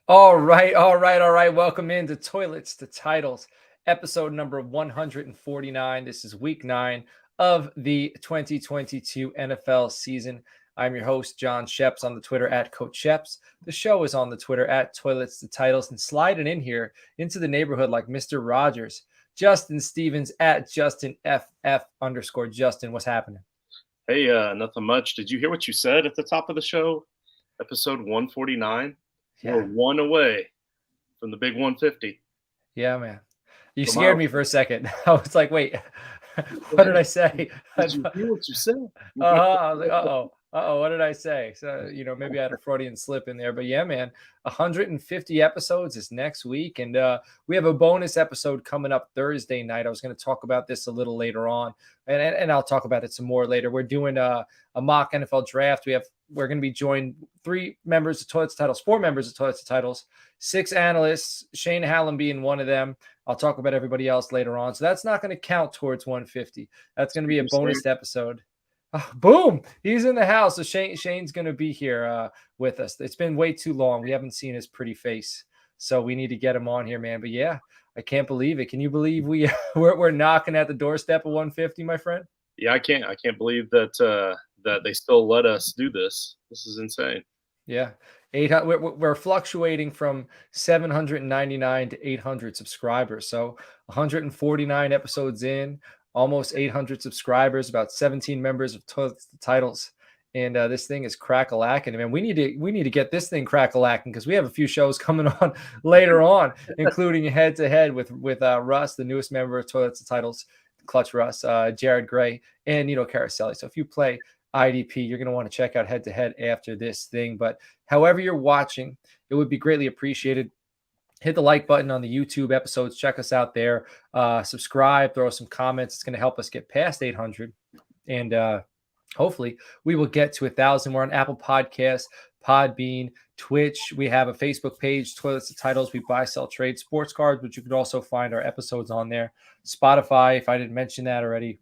All right. Welcome into Toilets to Titles, episode number 149. This is week 9 of the 2022 NFL season. I'm your host, John Sheps, on the Twitter at Coach Sheps. The show is on the Twitter at Toilets to Titles, and sliding in here into the neighborhood like Mr. Rogers, Justin Stevens at JustinFF_Justin. What's happening? Hey, nothing much. Did you hear what you said at the top of the show? Episode 149. We're Yeah. one away from the big 150. Yeah, man. You So scared Miles, me for a second. I was like, wait, go what did ahead. I say? Did you hear what you said? I was like, what did I say? So, maybe I had a Freudian slip in there. But yeah, man, 150 episodes is next week. And we have a bonus episode coming up Thursday night. I was going to talk about this a little later on, and I'll talk about it some more later. We're doing a mock NFL draft. We're going to be joined 4 members of ToiletsToTitles, 6 analysts, Shane Hallam being one of them. I'll talk about everybody else later on. So that's not going to count towards 150. That's going to be a bonus episode. Boom! He's in the house. So Shane's going to be here with us. It's been way too long. We haven't seen his pretty face. So we need to get him on here, man. But yeah, I can't believe it. Can you believe we're knocking at the doorstep of 150, my friend? Yeah, I can't believe that that they still let us do this. This is insane. Yeah. 800, we're fluctuating from 799 to 800 subscribers. So 149 episodes in, almost 800 subscribers, about 17 members of ToiletsToTitles. And this thing is crack-a-lacking. Man, we need to get this thing crack-a-lacking because we have a few shows coming on later on, including head-to-head with Russ, the newest member of ToiletsToTitles, Clutch Russ, Jared Gray, and Nino Caroselli. So if you play IDP, you're going to want to check out head-to-head after this thing. But however you're watching, it would be greatly appreciated. Hit the like button on the YouTube episodes. Check us out there. Subscribe, throw us some comments. It's going to help us get past 800. And hopefully we will get to 1,000. We're on Apple Podcasts, Podbean, Twitch. We have a Facebook page, Toilets to Titles. We buy, sell, trade sports cards, but you could also find our episodes on there. Spotify, if I didn't mention that already.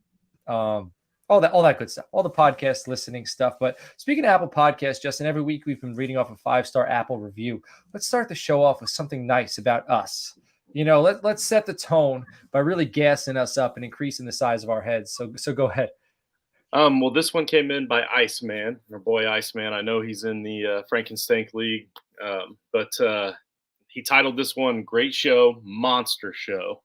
All that good stuff, all the podcast listening stuff. But speaking of Apple Podcasts, Justin, every week we've been reading off a 5-star Apple review. Let's start the show off with something nice about us. Let's set the tone by really gassing us up and increasing the size of our heads. So go ahead. Well, this one came in by Iceman, our boy Iceman. I know he's in the Frankenstank League, but he titled this one "Great Show, Monster Show."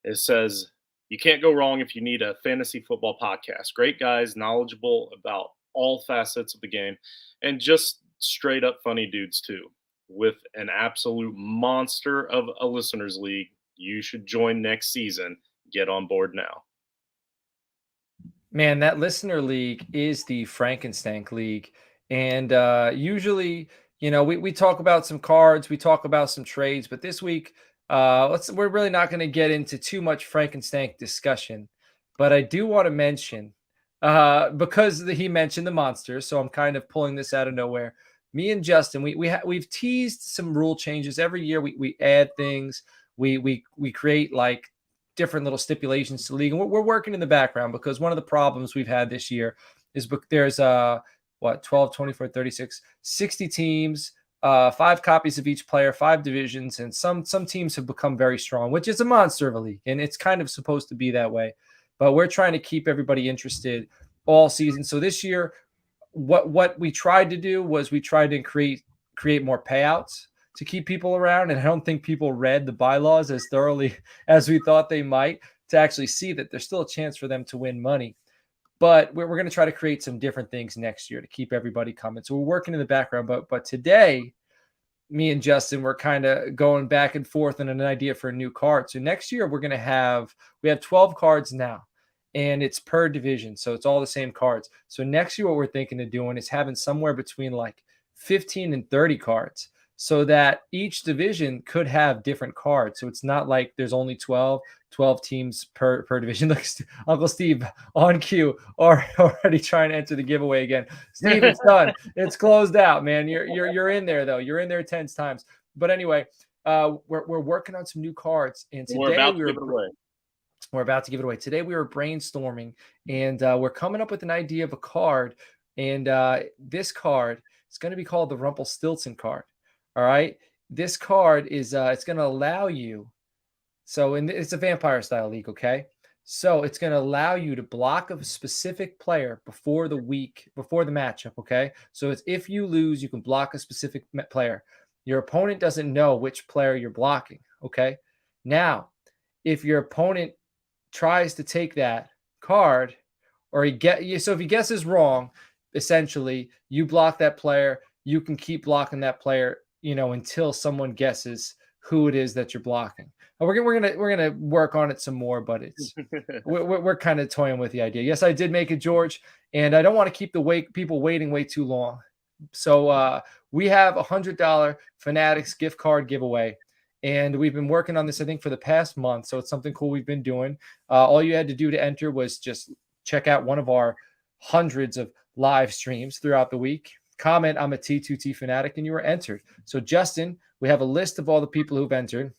It says, "You can't go wrong if you need a fantasy football podcast. Great guys, knowledgeable about all facets of the game, and just straight up funny dudes too. With an absolute monster of a listeners league, you should join next season. Get on board now." Man, that listener league is the Frankenstank League. And usually, we talk about some cards, we talk about some trades, but this week, we're really not going to get into too much Frankenstank discussion. But I do want to mention, because he mentioned the monsters, so I'm kind of pulling this out of nowhere. Me and Justin, we've teased some rule changes every year. We add things. We create like different little stipulations to the league. And we're working in the background because one of the problems we've had this year is there's 12, 24, 36, 60 teams, 5 copies of each player, 5 divisions, and some teams have become very strong, which is a monster of a league. And it's kind of supposed to be that way. But we're trying to keep everybody interested all season. So this year, what we tried to do was we tried to create more payouts to keep people around. And I don't think people read the bylaws as thoroughly as we thought they might to actually see that there's still a chance for them to win money. But we're going to try to create some different things next year to keep everybody coming. So we're working in the background. But today, me and Justin, we're kind of going back and forth on an idea for a new card. So next year, we have 12 cards now. And it's per division. So it's all the same cards. So next year, what we're thinking of doing is having somewhere between like 15 and 30 cards, so that each division could have different cards. So it's not like there's only 12 teams per division. Look, Uncle Steve on cue, already trying to enter the giveaway again. Steve, it's done. It's closed out, man. You're in there though. You're in there 10 times. But anyway, we're working on some new cards, and today we're about to give it away. We're about to give it away. Today we were brainstorming, and we're coming up with an idea of a card, and this card is going to be called the Rumpelstiltskin card. All right. this card is it's going to allow you. So it's a vampire style league, okay? So it's going to allow you to block a specific player before the matchup, okay? So it's if you lose, you can block a specific player. Your opponent doesn't know which player you're blocking, okay? Now, if your opponent tries to take that card, or so if he guesses wrong, essentially you block that player, you can keep blocking that player, until someone guesses who it is that you're blocking. And we're gonna work on it some more, but it's we're kind of toying with the idea. Yes, I did make it, George, and I don't want to keep people waiting way too long. So we have $100 Fanatics gift card giveaway. And we've been working on this, I think, for the past month. So it's something cool we've been doing. All you had to do to enter was just check out one of our hundreds of live streams throughout the week. Comment, I'm a T2T fanatic, and you were entered. So, Justin, we have a list of all the people who've entered,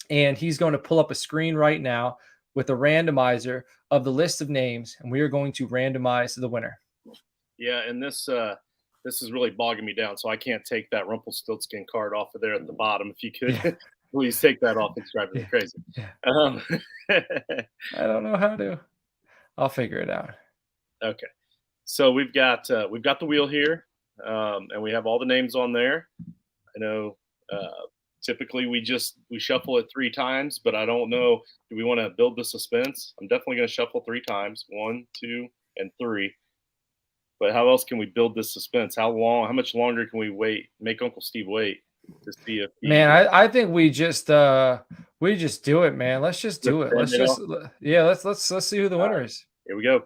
and he's going to pull up a screen right now with a randomizer of the list of names, and we are going to randomize the winner. Yeah, and this is really bogging me down, so I can't take that Rumpelstiltskin card off of there at the bottom. If you could, please take that off. It's driving me crazy. I don't know how to. I'll figure it out. Okay, so we've got the wheel here, and we have all the names on there. I know typically we shuffle it 3 times, but I don't know. Do we want to build the suspense? I'm definitely going to shuffle 3 times, 1, 2, and 3. But how else can we build this suspense? How much longer can we wait? Make Uncle Steve wait to see if man, I think we just do it, man. Let's just do it. Let's see who the winner is. Here we go.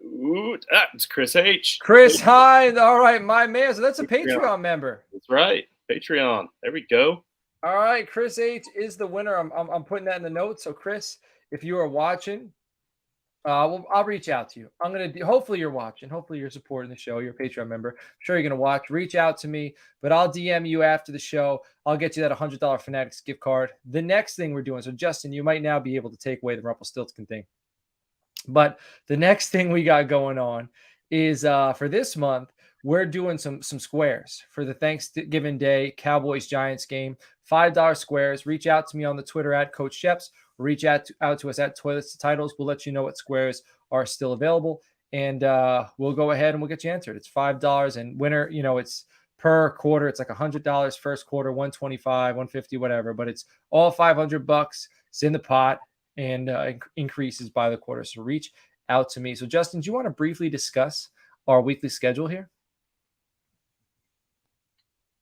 Ooh, it's Chris H. Chris, hi. All right, my man. So that's a Patreon member. That's right. Patreon. There we go. All right, Chris H is the winner. I'm putting that in the notes. So, Chris, if you are watching, I'll reach out to you. Hopefully you're watching. Hopefully you're supporting the show. You're a Patreon member. I'm sure you're going to watch. Reach out to me, but I'll DM you after the show. I'll get you that $100 Fanatics gift card. The next thing we're doing, so Justin, you might now be able to take away the Rumpelstiltskin thing. But the next thing we got going on is for this month, we're doing some squares for the Thanksgiving Day Cowboys Giants game. $5 squares. Reach out to me on the Twitter at Coach Sheps. Reach out to us at ToiletsToTitles. We'll let you know what squares are still available, and we'll go ahead and we'll get you entered. It's $5, and winner, it's per quarter. It's like $100 first quarter, $125, $150, whatever. But it's all $500. It's in the pot and increases by the quarter. So reach out to me. So Justin, do you want to briefly discuss our weekly schedule here?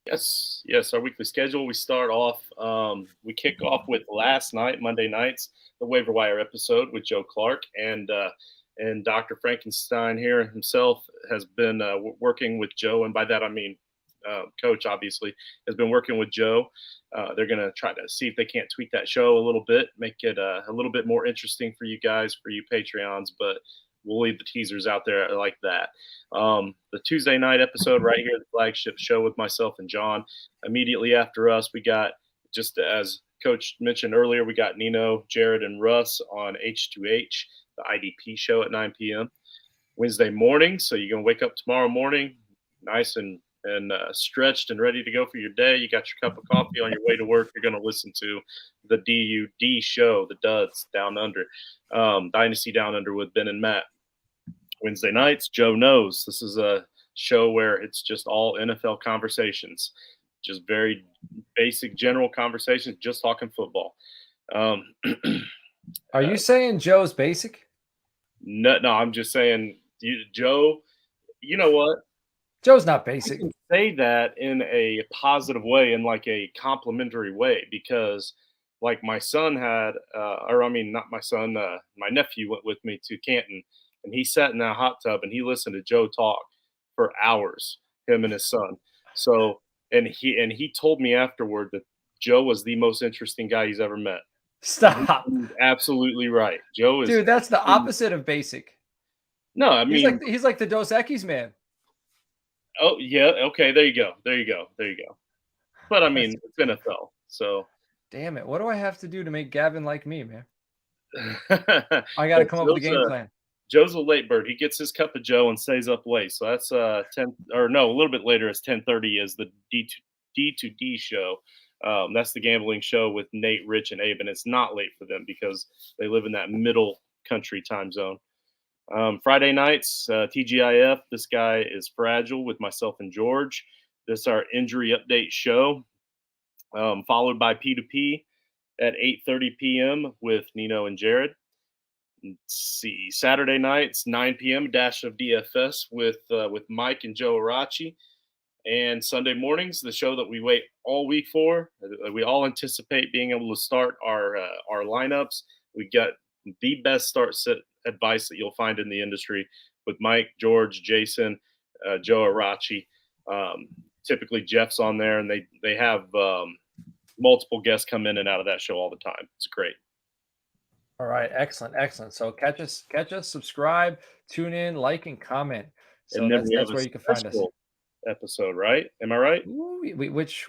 Yes. Our weekly schedule. We start off. We kick off with last night, Monday nights, the waiver wire episode with Joe Clark, and Dr. Frankenstein here himself has been working with Joe, and by that I mean Coach obviously has been working with Joe. They're going to try to see if they can't tweak that show a little bit, make it a little bit more interesting for you guys, for you Patreons, but we'll leave the teasers out there like that. The Tuesday night episode right here, the flagship show with myself and John. Immediately after us, we got, just as Coach mentioned earlier, we got Nino, Jared, and Russ on H2H, the IDP show at 9 p.m. Wednesday morning. So you're going to wake up tomorrow morning nice and stretched and ready to go for your day. You got your cup of coffee on your way to work. You're going to listen to the DUD show, the Duds Down Under, Dynasty Down Under with Ben and Matt. Wednesday nights, Joe Knows. This is a show where it's just all NFL conversations, just very basic general conversations, just talking football. Are you saying Joe's basic? No, I'm just saying, Joe, you know what? Joe's not basic. I can say that in a positive way, in like a complimentary way, because like my son had, not my son, my nephew went with me to Canton, and he sat in that hot tub and he listened to Joe talk for hours, him and his son. So, and he told me afterward that Joe was the most interesting guy he's ever met. Stop. He's absolutely right. Joe is. Dude, that's the opposite of basic. No, I mean, he's like the Dos Equis man. Oh yeah, okay. There you go. But I mean, it's NFL, so. Damn it! What do I have to do to make Gavin like me, man? I got to Yeah, come up with a game plan. Joe's a late bird. He gets his cup of Joe and stays up late. So that's 10 or no, a little bit later. It's 10:30 is the D2D show. That's the gambling show with Nate, Rich, and Abe, and it's not late for them because they live in that middle country time zone. Friday nights, TGIF. This guy is fragile with myself and George. This is our injury update show, followed by P2P at 8:30 p.m. with Nino and Jared. Let's see, Saturday nights, 9 p.m. Dash of DFS with Mike and Joe Arachi. And Sunday mornings, the show that we wait all week for. We all anticipate being able to start our lineups. We got the best start set advice that you'll find in the industry with Mike, George, Jason, Joe Arachi. Typically, Jeff's on there, and they have multiple guests come in and out of that show all the time. It's great. All right, excellent, excellent. So catch us, subscribe, tune in, like, and comment. So And then we have that's a where you can find us. special episode, right? Am I right? Ooh, which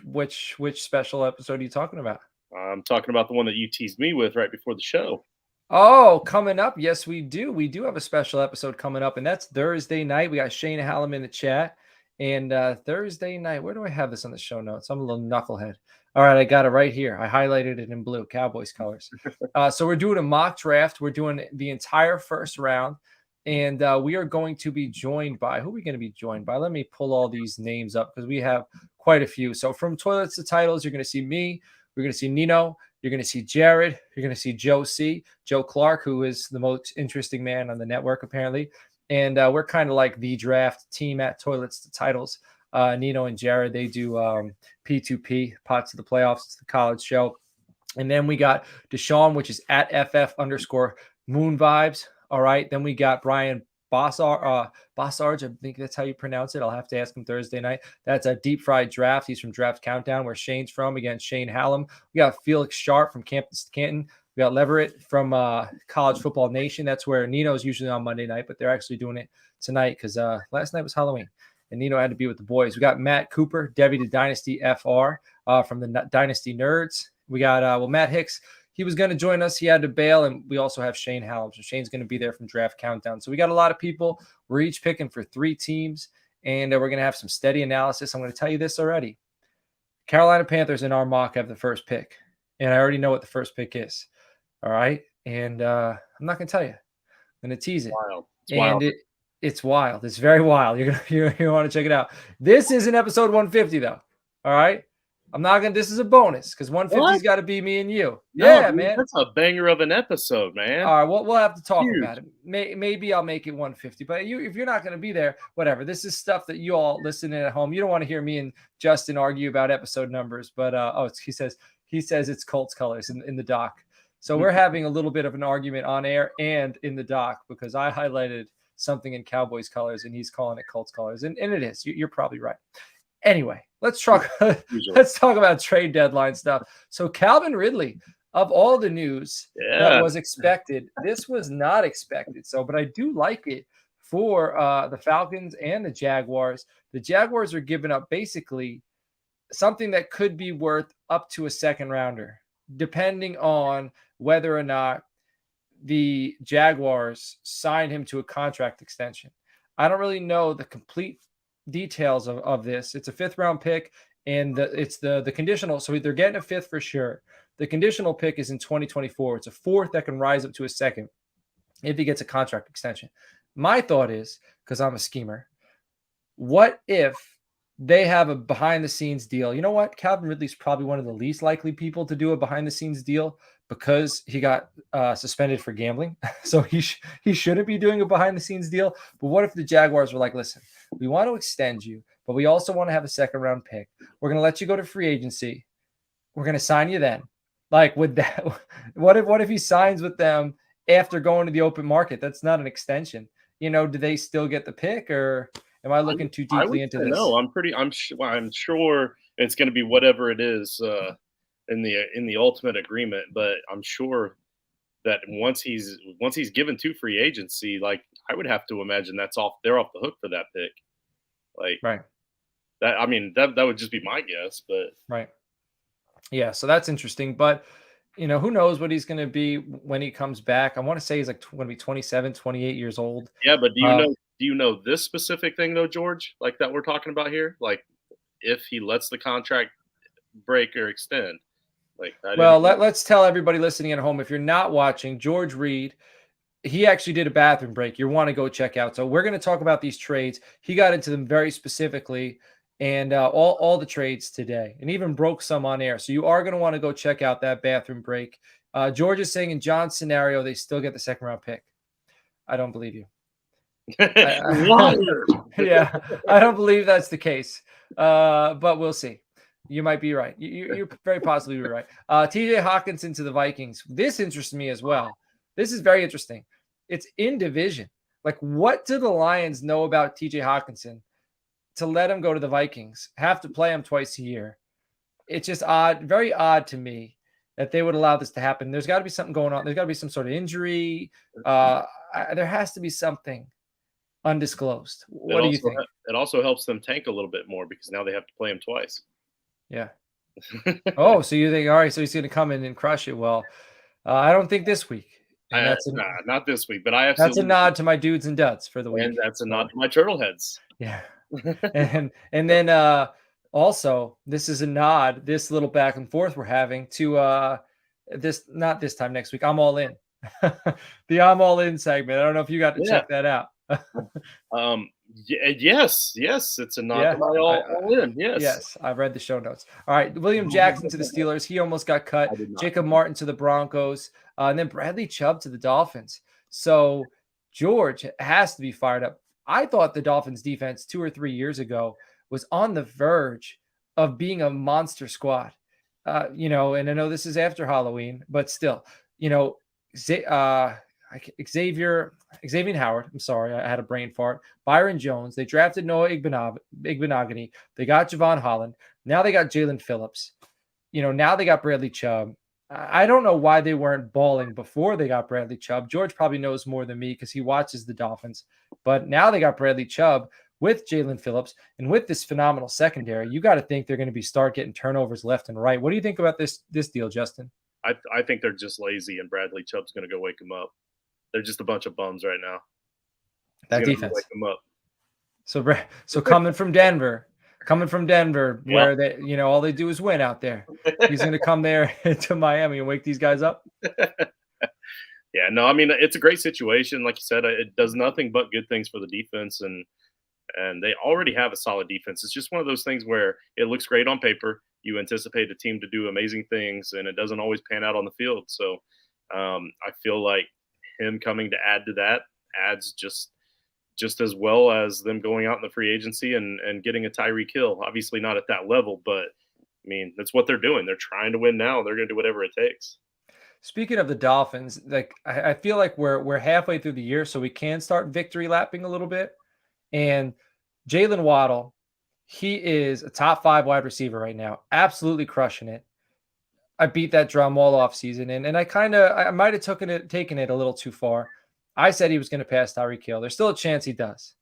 special episode are you talking about? I'm talking about the one that you teased me with right before the show. Oh, coming up. Yes, we do. We do have a special episode coming up, and that's Thursday night. We got Shane Hallam in the chat. And Thursday night, where do I have this on the show notes? I'm a little knucklehead. All right, I got it right here. I highlighted it in blue, Cowboys colors. So we're doing a mock draft. We're doing the entire first round. And we are going to be joined by, who are we going to be joined by? Let me pull all these names up because we have quite a few. So from Toilets to Titles, you're going to see me. We're going to see Nino. You're going to see Jared. You're going to see Joe Clark, who is the most interesting man on the network, apparently. And we're kind of like the draft team at Toilets to Titles. Nino and Jared, they do P2P, Pots of the Playoffs. It's the college show. And then we got Deshaun, which is at FF_Moon Vibes. All right. Then we got Brian Bossarge, I think that's how you pronounce it. I'll have to ask him Thursday night. That's a deep fried draft. He's from Draft Countdown, where Shane's from, against Shane Hallam. We got Felix Sharp from Campus Canton. We got Leverett from College Football Nation. That's where Nino's usually on Monday night, but they're actually doing it tonight because last night was Halloween and Nino had to be with the boys. We got Matt Cooper, Debbie the Dynasty FR from the Dynasty Nerds. We got Matt Hicks. He was going to join us. He had to bail. And we also have Shane Hallam. So Shane's going to be there from Draft Countdown. So we got a lot of people. We're each picking for 3 teams. And we're going to have some steady analysis. I'm going to tell you this already. Carolina Panthers in our mock have the first pick. And I already know what the first pick is. All right. And I'm not going to tell you. I'm going to tease it. Wild. It's wild. It's wild. It's very wild. You're going to want to check it out. This isn't episode 150, though. All right. I'm not gonna. This is a bonus because 150's got to be me and you. No, yeah, dude, man. That's a banger of an episode, man. All right, we'll have to talk about it. Maybe I'll make it 150. But if you're not gonna be there, whatever. This is stuff that you all listening at home. You don't want to hear me and Justin argue about episode numbers. But he says it's Colts colors in the doc. So we're having a little bit of an argument on air and in the doc because I highlighted something in Cowboys colors and he's calling it Colts colors, and it is. You're probably right. Anyway, let's talk about trade deadline stuff. So Calvin Ridley, of all the news that was expected, this was not expected. So, but I do like it for the Falcons and the Jaguars. The Jaguars are giving up basically something that could be worth up to a second rounder, depending on whether or not the Jaguars signed him to a contract extension. I don't really know the complete details of this. It's a 5th round pick and it's the conditional. So they're getting a 5th for sure. The conditional pick is in 2024. It's a 4th that can rise up to a 2nd if he gets a contract extension. My thought is, because I'm a schemer, what if they have a behind the scenes deal? You know what? Calvin Ridley's probably one of the least likely people to do a behind the scenes deal because he got suspended for gambling. So he shouldn't be doing a behind the scenes deal. But what if the Jaguars were like, listen, we want to extend you, but we also want to have a 2nd round pick. We're going to let you go to free agency. We're going to sign you then. Like with that, what if he signs with them after going to the open market? That's not an extension. Do they still get the pick, or am I looking too deeply into this? No, I'm sure it's going to be whatever it is in the ultimate agreement, but I'm sure that once he's given to free agency, like I would have to imagine they're off the hook for that pick. Like right. That would just be my guess, but right. Yeah, so that's interesting. But who knows what he's going to be when he comes back. I want to say he's like going to be 27, 28 years old. Yeah, but Uh, do you know this specific thing though, George? Like that we're talking about here? Like if he lets the contract break or extend. Like I didn't well, let's tell everybody listening at home, if you're not watching, George Reed, he actually did a bathroom break you want to go check out. So we're going to talk about these trades. He got into them very specifically and all the trades today, and even broke some on air. So you are going to want to go check out that bathroom break. George is saying in John's scenario, they still get the second round pick. I don't believe you. Liar. Yeah, I don't believe that's the case. But we'll see. You might be right. You're very possibly right. TJ Hawkinson to the Vikings. This interests me as well. This is very interesting. It's in division. Like, what do the Lions know about TJ Hawkinson to let him go to the Vikings? Have to play him twice a year. It's just odd, very odd to me that they would allow this to happen. There's got to be something going on. There's got to be some sort of injury. There has to be something undisclosed. What do you think? It also helps them tank a little bit more because now they have to play him twice. Yeah. Oh, so you think, all right, so he's going to come in and crush it. Well, I don't think this week. And not this week, but that's a nod to my dudes and duds for the week. And that's a nod to my Turtleheads. Yeah. and then also, this is a nod, this little back and forth we're having to not this time next week. I'm all in. The I'm all in segment. I don't know if you got to check that out. Yes, it's a nod to my all in. Yes, I've read the show notes. All right, William Jackson to the Steelers. He almost got cut. Jacob Martin to the Broncos, and then Bradley Chubb to the Dolphins. So George has to be fired up. I thought the Dolphins defense 2 or 3 years ago was on the verge of being a monster squad. And I know this is after Halloween, but still, Xavier Howard. I'm sorry, I had a brain fart. Byron Jones. They drafted Noah Igbenogany. They got Javon Holland. Now they got Jalen Phillips. Now they got Bradley Chubb. I don't know why they weren't balling before they got Bradley Chubb. George probably knows more than me because he watches the Dolphins. But now they got Bradley Chubb with Jalen Phillips and with this phenomenal secondary. You got to think they're going to start getting turnovers left and right. What do you think about this deal, Justin? I think they're just lazy, and Bradley Chubb's going to go wake them up. They're just a bunch of bums right now. That defense. Wake them up. So coming from Denver, where they, all they do is win out there. He's going to come there to Miami and wake these guys up. Yeah, no, I mean, it's a great situation. Like you said, it does nothing but good things for the defense, and they already have a solid defense. It's just one of those things where it looks great on paper. You anticipate a team to do amazing things, and it doesn't always pan out on the field. So I feel like him coming to add to that adds just as well as them going out in the free agency and getting a Tyreek Hill. Obviously not at that level, but I mean, that's what they're doing. They're trying to win now. They're going to do whatever it takes. Speaking of the Dolphins, like I feel like we're halfway through the year, so we can start victory lapping a little bit. And Jalen Waddle, he is a top 5 wide receiver right now, absolutely crushing it. I beat that drum all off season, and I might have taken it a little too far. I said he was going to pass Tyreek Hill. There's still a chance he does.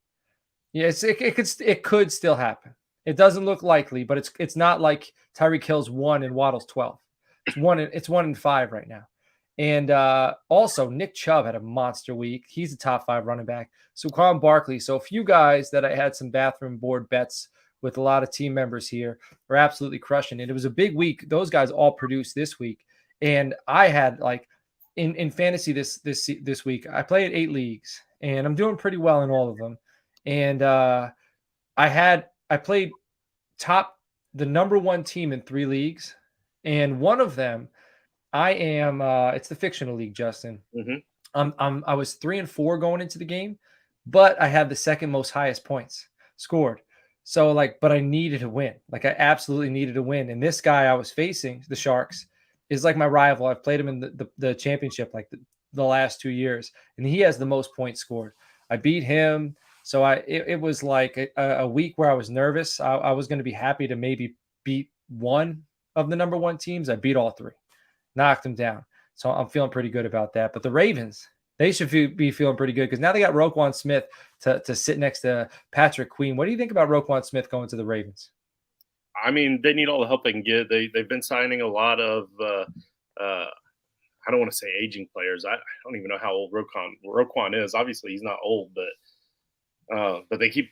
Yes, it could still happen. It doesn't look likely, but it's not like Tyreek Hill's 1 and Waddle's 12. It's 1 and 5 right now. And also Nick Chubb had a monster week. He's a top 5 running back. So Saquon Barkley. So a few guys that I had some bathroom board bets with a lot of team members here are absolutely crushing it. It was a big week. Those guys all produced this week. And I had like in fantasy this week, I played 8 leagues and I'm doing pretty well in all of them. And I played the number 1 team in 3 leagues. And one of them, I am it's the fictional league, Justin. Mm-hmm. I was 3-4 going into the game, but I had the second most highest points scored. So but I needed to win. Like I absolutely needed to win. And this guy I was facing, the Sharks, is like my rival. I've played him in the championship like the last 2 years, and he has the most points scored. I beat him. So it was like a week where I was nervous. I was going to be happy to maybe beat one of the number 1 teams. I beat all 3, knocked them down. So I'm feeling pretty good about that. But the Ravens, they should be feeling pretty good because now they got Roquan Smith to sit next to Patrick Queen. What do you think about Roquan Smith going to the Ravens? I mean, they need all the help they can get. They've been signing a lot of I don't want to say aging players. I don't even know how old Roquan is. Obviously, he's not old, but they keep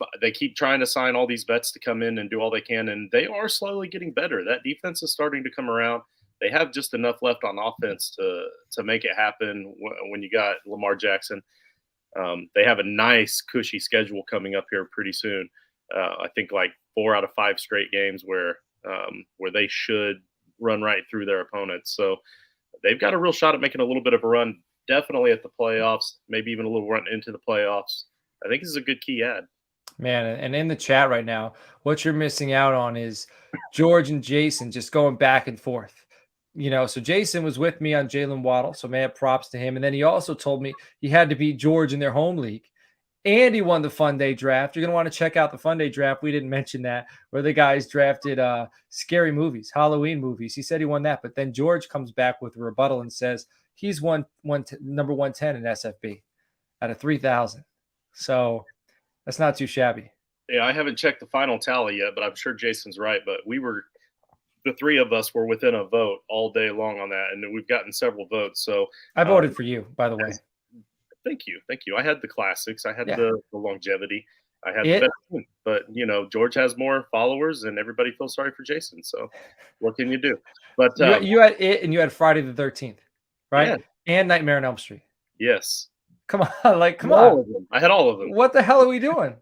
trying to sign all these vets to come in and do all they can, and they are slowly getting better. That defense is starting to come around. They have just enough left on offense to make it happen. When you got Lamar Jackson, they have a nice cushy schedule coming up here pretty soon. I think like 4 out of 5 straight games where they should run right through their opponents. So they've got a real shot at making a little bit of a run, definitely at the playoffs, maybe even a little run into the playoffs. I think this is a good key ad. Man, and in the chat right now, what you're missing out on is George and Jason just going back and forth. So Jason was with me on Jalen Waddle, so man, props to him. And then he also told me he had to beat George in their home league. And he won the Fun Day draft. You're going to want to check out the Fun Day draft. We didn't mention that, where the guys drafted scary movies, Halloween movies. He said he won that. But then George comes back with a rebuttal and says he's won number 110 in SFB out of 3,000. So that's not too shabby. Yeah, I haven't checked the final tally yet, but I'm sure Jason's right. But the 3 of us were within a vote all day long on that, and we've gotten several votes. So I voted for you, by the way. Thank you. I had the classics. I had the longevity. I had the best team. But George has more followers, and everybody feels sorry for Jason. So what can you do? But you had it, and you had Friday the 13th, right? Yeah. And Nightmare on Elm Street. Yes. Come on, come on. I had all of them. What the hell are we doing?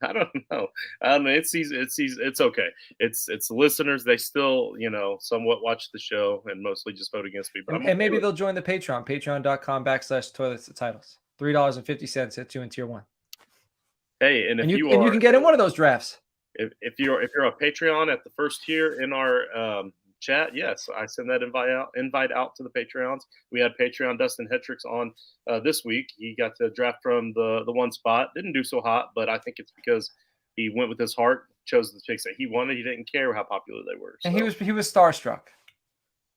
I don't know. It's okay. It's the listeners. They still, somewhat watch the show and mostly just vote against me. But and maybe they'll join the Patreon, patreon.com/ToiletsToTitles. $3.50 hits you in tier 1. Hey, and you can get in one of those drafts. If you're a Patreon at the first tier in our chat, yes, I send that invite out to the Patreons. We had Patreon Dustin Hetrick's on this week. He got to draft from the one spot. Didn't do so hot, but I think it's because he went with his heart, chose the picks that he wanted. He didn't care how popular they were. So. And he was starstruck,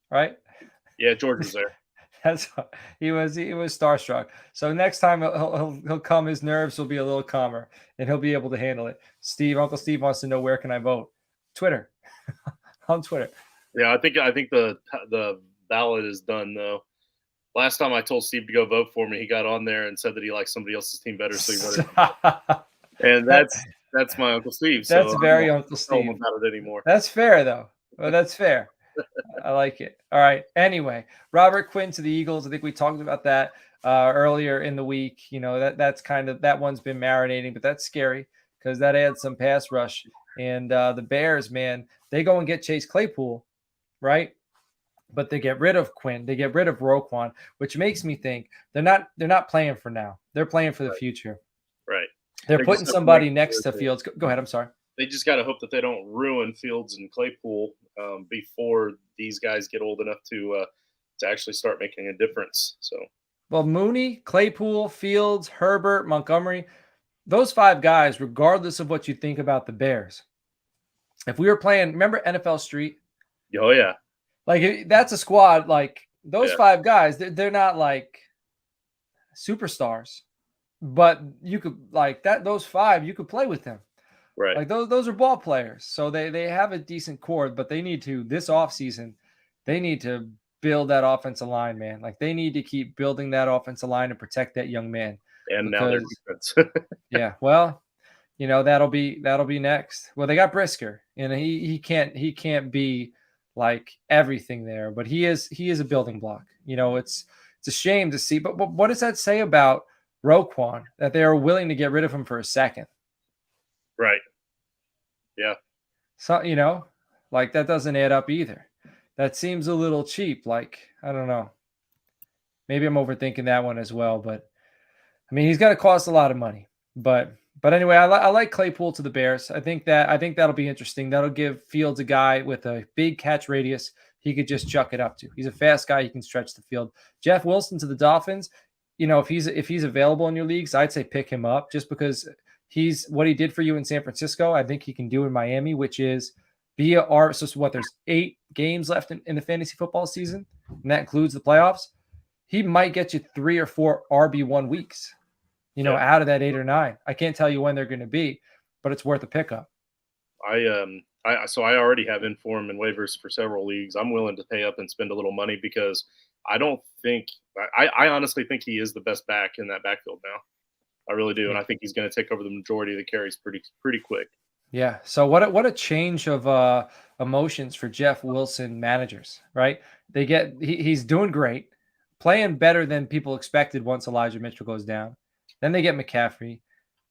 right? Yeah, George was there. He was starstruck. So next time he'll come, his nerves will be a little calmer, and he'll be able to handle it. Uncle Steve wants to know, where can I vote? Twitter. On Twitter. Yeah, I think the ballot is done though. Last time I told Steve to go vote for me, he got on there and said that he likes somebody else's team better, so he voted. And that's my Uncle Steve. So that's very Uncle Steve. I don't know about it anymore. That's fair though. Well, that's fair. I like it. All right. Anyway, Robert Quinn to the Eagles. I think we talked about that earlier in the week. That's kind of, that one's been marinating, but that's scary because that adds some pass rush. And the Bears, man, they go and get Chase Claypool, right? But they get rid of Quinn. They get rid of Roquan, which makes me think they're not playing for now. They're playing for the future. Right. They're putting somebody next to Fields. Go ahead. I'm sorry. They just got to hope that they don't ruin Fields and Claypool before these guys get old enough to actually start making a difference. So, well, Mooney, Claypool, Fields, Herbert, Montgomery, those 5 guys, regardless of what you think about the Bears, if we were playing, remember NFL Street? Oh yeah, like that's a squad. Like those 5 guys, they're not like superstars, but you could like that. Those 5, you could play with them. Right. Like those are ball players. So they have a decent core, but they need to, this offseason, they need to build that offensive line, man. Like they need to keep building that offensive line and protect that young man. And now their defense. Yeah. Well, that'll be next. Well, they got Brisker, and he can't be like everything there, but he is a building block. It's a shame to see, but what does that say about Roquan, that they are willing to get rid of him for a second? Right. Yeah. So, like that doesn't add up either. That seems a little cheap. Like, I don't know. Maybe I'm overthinking that one as well, but I mean, he's got to cost a lot of money, but anyway, I like Claypool to the Bears. I think that'll be interesting. That'll give Fields a guy with a big catch radius he could just chuck it up to. He's a fast guy. He can stretch the field. Jeff Wilson to the Dolphins. If he's available in your leagues, I'd say pick him up just because he's what he did for you in San Francisco. I think he can do in Miami, which is be there's 8 games left in the fantasy football season, and that includes the playoffs. He might get you 3 or 4 RB1 weeks, out of that 8 or 9. I can't tell you when they're going to be, but it's worth a pickup. So I already have in for him in waivers for several leagues. I'm willing to pay up and spend a little money because I don't think I honestly think he is the best back in that backfield now. I really do, and Yeah. I think he's going to take over the majority of the carries pretty quick. Yeah. So what a change of emotions for Jeff Wilson managers, right? He's doing great, playing better than people expected once Elijah Mitchell goes down. Then they get McCaffrey.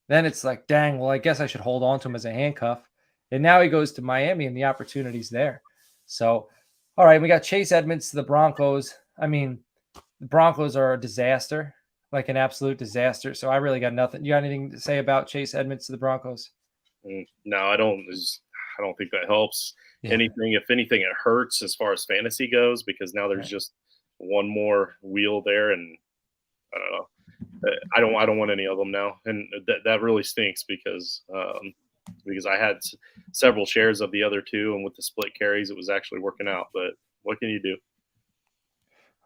Then it's like, dang, well, I guess I should hold on to him as a handcuff. And now he goes to Miami and the opportunity's there. So, all right, we got Chase Edmonds to the Broncos. I mean, the Broncos are a disaster, like an absolute disaster. So I really got nothing. You got anything to say about Chase Edmonds to the Broncos? No, I don't. I don't think that helps Yeah. anything. If anything, it hurts as far as fantasy goes because now there's Right. just one more wheel there, and I don't know. I don't want any of them now, and that really stinks because I had several shares of the other two, and with the split carries, it was actually working out. But what can you do?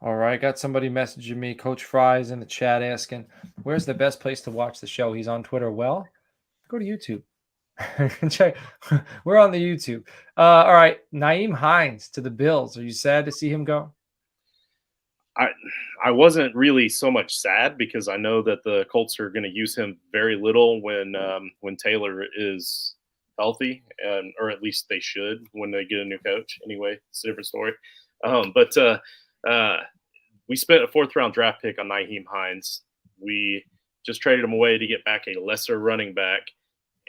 All right. Got somebody messaging me, Coach Fry's in the chat asking, where's the best place to watch the show? He's on Twitter. Well, go to YouTube. Check. We're on the YouTube. All right. Naeem Hines to the Bills. Are you sad to see him go? I I wasn't really so much sad because I know that the Colts are going to use him very little when Taylor is healthy, and or at least they should when they get a new coach. Anyway, it's a different story. But uh, we spent a fourth round draft pick on Naheem Hines. We just traded him away to get back a lesser running back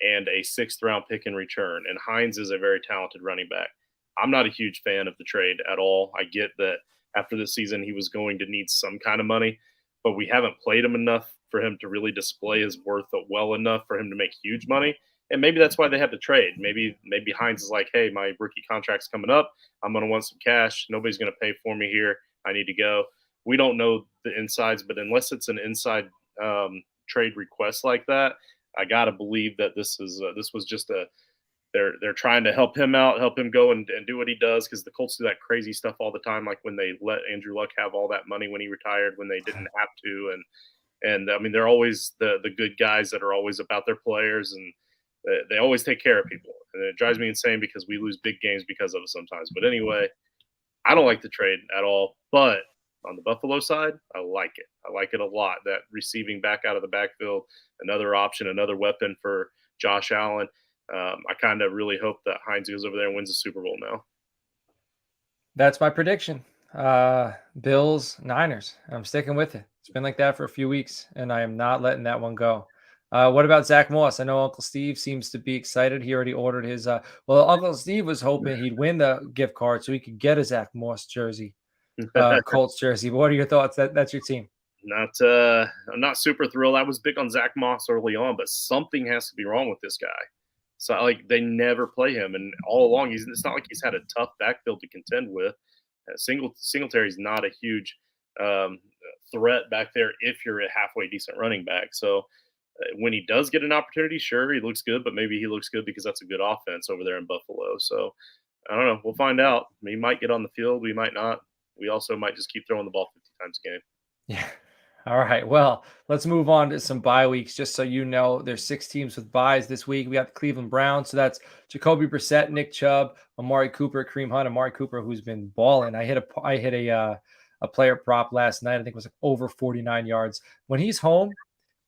and a sixth round pick in return. And Hines is a very talented running back. I'm not a huge fan of the trade at all. I get that after this season he was going to need some kind of money, but we haven't played him enough for him to really display his worth well enough for him to make huge money. And maybe that's why they had to trade. Maybe Hines is like, hey, my rookie contract's coming up. I'm going to want some cash. Nobody's going to pay for me here. I need to go. We don't know the insides, but unless it's an inside trade request like that, I gotta believe that this was just a they're trying to help him out, help him go and do what he does because the Colts do that crazy stuff all the time, like when they let Andrew Luck have all that money when he retired when they didn't have to, and I mean they're always the good guys that are always about their players and they always take care of people, and it drives me insane because we lose big games because of it sometimes. But anyway, I don't like the trade at all, but on the Buffalo side, I like it. I like it a lot. That receiving back out of the backfield, another option, another weapon for Josh Allen. I kind of really hope that Hines goes over there and wins the Super Bowl now. That's my prediction. Bills, Niners. I'm sticking with it. It's been like that for a few weeks, and I am not letting that one go. What about Zach Moss? I know Uncle Steve seems to be excited. He already ordered his. Well, Uncle Steve was hoping he'd win the gift card so he could get a Zach Moss jersey, Colts jersey. But what are your thoughts? That's your team. I'm not super thrilled. I was big on Zach Moss early on, but something has to be wrong with this guy. So like they never play him, and all along it's not like he's had a tough backfield to contend with. Singletary's not a huge threat back there if you're a halfway decent running back. So when he does get an opportunity, sure he looks good, but maybe he looks good because that's a good offense over there in Buffalo. So I don't know. We'll find out. He might get on the field. We might not. We also might just keep throwing the ball 50 times a game. Yeah. All right. Well, let's move on to some bye weeks. Just so you know, there's 6 teams with byes this week. We got the Cleveland Browns. So that's Jacoby Brissett, Nick Chubb, Amari Cooper, Kareem Hunt, Amari Cooper, who's been balling. I hit a player prop last night. I think it was like over 49 yards. When he's home,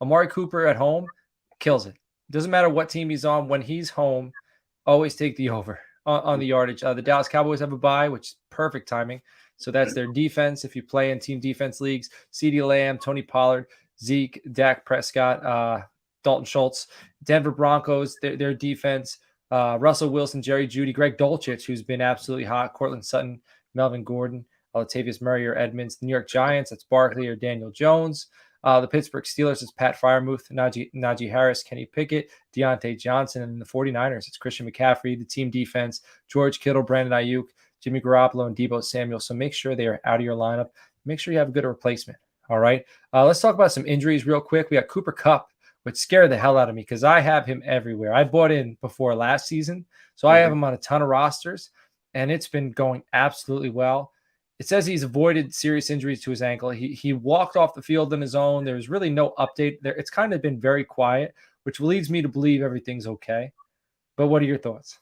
Amari Cooper at home kills it. Doesn't matter what team he's on. When he's home, always take the over on the yardage. The Dallas Cowboys have a bye, which is perfect timing. So that's their defense. If you play in team defense leagues, CeeDee Lamb, Tony Pollard, Zeke, Dak Prescott, Dalton Schultz, Denver Broncos, their defense, Russell Wilson, Jerry Jeudy, Greg Dulcich, who's been absolutely hot, Cortland Sutton, Melvin Gordon, Latavius Murray or Edmonds, the New York Giants, that's Barkley or Daniel Jones. The Pittsburgh Steelers is Pat Freiermuth, Najee Harris, Kenny Pickett, Deontay Johnson, and the 49ers, it's Christian McCaffrey, the team defense, George Kittle, Brandon Ayuk, Jimmy Garoppolo, and Deebo Samuel. So make sure they are out of your lineup. Make sure you have a good replacement. All right. Let's talk about some injuries real quick. We got Cooper Kupp, which scared the hell out of me because I have him everywhere. I bought in before last season, so I have him on a ton of rosters, and it's been going absolutely well. It says he's avoided serious injuries to his ankle. He walked off the field on his own. There was really no update there. It's kind of been very quiet, which leads me to believe everything's okay. But what are your thoughts?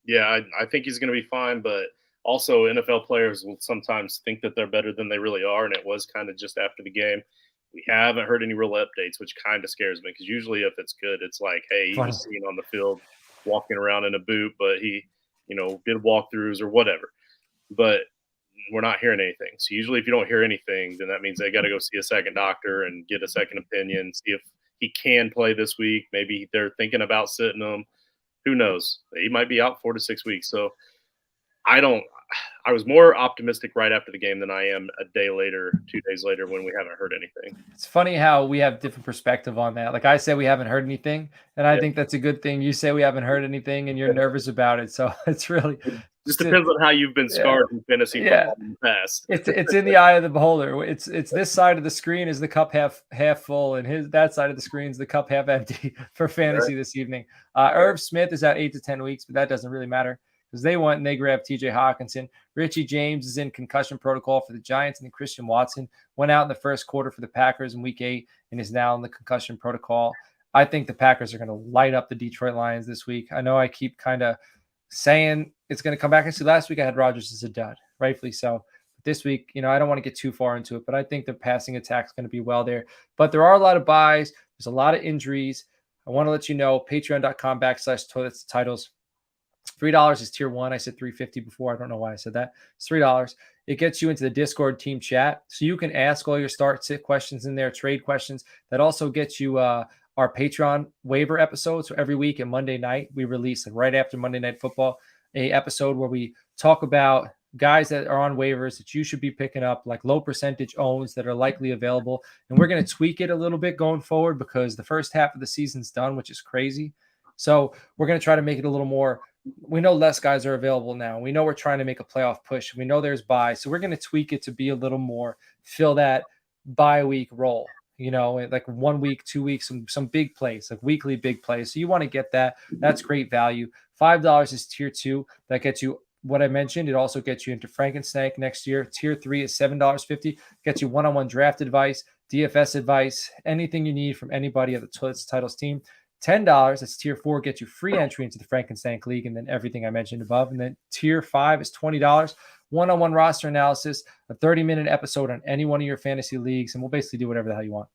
Yeah, I think he's going to be fine, but Also, NFL players will sometimes think that they're better than they really are, and it was kind of just after the game. We haven't heard any real updates, which kind of scares me because usually if it's good, it's like, hey, he Funny. was seen on the field walking around in a boot, but he, did walkthroughs or whatever. But we're not hearing anything. So usually, if you don't hear anything, then that means they got to go see a second doctor and get a second opinion, see if he can play this week. Maybe they're thinking about sitting him. Who knows? He might be out 4 to 6 weeks. So I don't. I was more optimistic right after the game than I am a day later, 2 days later when we haven't heard anything. It's funny how we have different perspective on that. Like I say, we haven't heard anything, and I Yeah. think that's a good thing. You say we haven't heard anything, and you're nervous about it. So it's really It just just depends on how you've been yeah, scarred from fantasy yeah. football in the past. It's in the eye of the beholder. It's this side of the screen is the cup half full, and that side of the screen is the cup half empty for Right, fantasy this evening. right. Irv Smith is out 8 to 10 weeks, but that doesn't really matter because they went and they grabbed T.J. Hawkinson. Richie James is in concussion protocol for the Giants, and then Christian Watson went out in the first quarter for the Packers in Week 8 and is now in the concussion protocol. I think the Packers are going to light up the Detroit Lions this week. I know I keep kind of saying it's going to come back. Actually, last week I had Rodgers as a dud, rightfully so. This week, I don't want to get too far into it, but I think the passing attack is going to be well there. But there are a lot of buys. There's a lot of injuries. I want to let you know, patreon.com/toilets-titles. $3 is tier 1. I said $3.50 before. I don't know why I said that. It's $3. It gets you into the Discord team chat. So you can ask all your sit questions in there, trade questions. That also gets you our Patreon waiver episode. So every week and Monday night, we release, like right after Monday Night Football, a episode where we talk about guys that are on waivers that you should be picking up, like low percentage owns that are likely available. And we're going to tweak it a little bit going forward because the first half of the season's done, which is crazy. So we're going to try to make it a little more. We know less guys are available now. We know we're trying to make a playoff push. We know there's buys. So we're going to tweak it to be a little more, fill that bye week role, like 1 week, 2 weeks, some big plays, like weekly big plays. So you want to get that. That's great value. $5 is tier 2. That gets you what I mentioned. It also gets you into Frankenstein next year. Tier 3 is $7.50. Gets you one-on-one draft advice, DFS advice, anything you need from anybody at the Toilets Titles team. $10, that's tier 4, gets you free entry into the Frankenstein League, and then everything I mentioned above. And then tier 5 is $20, one-on-one roster analysis, a 30-minute episode on any one of your fantasy leagues, and we'll basically do whatever the hell you want.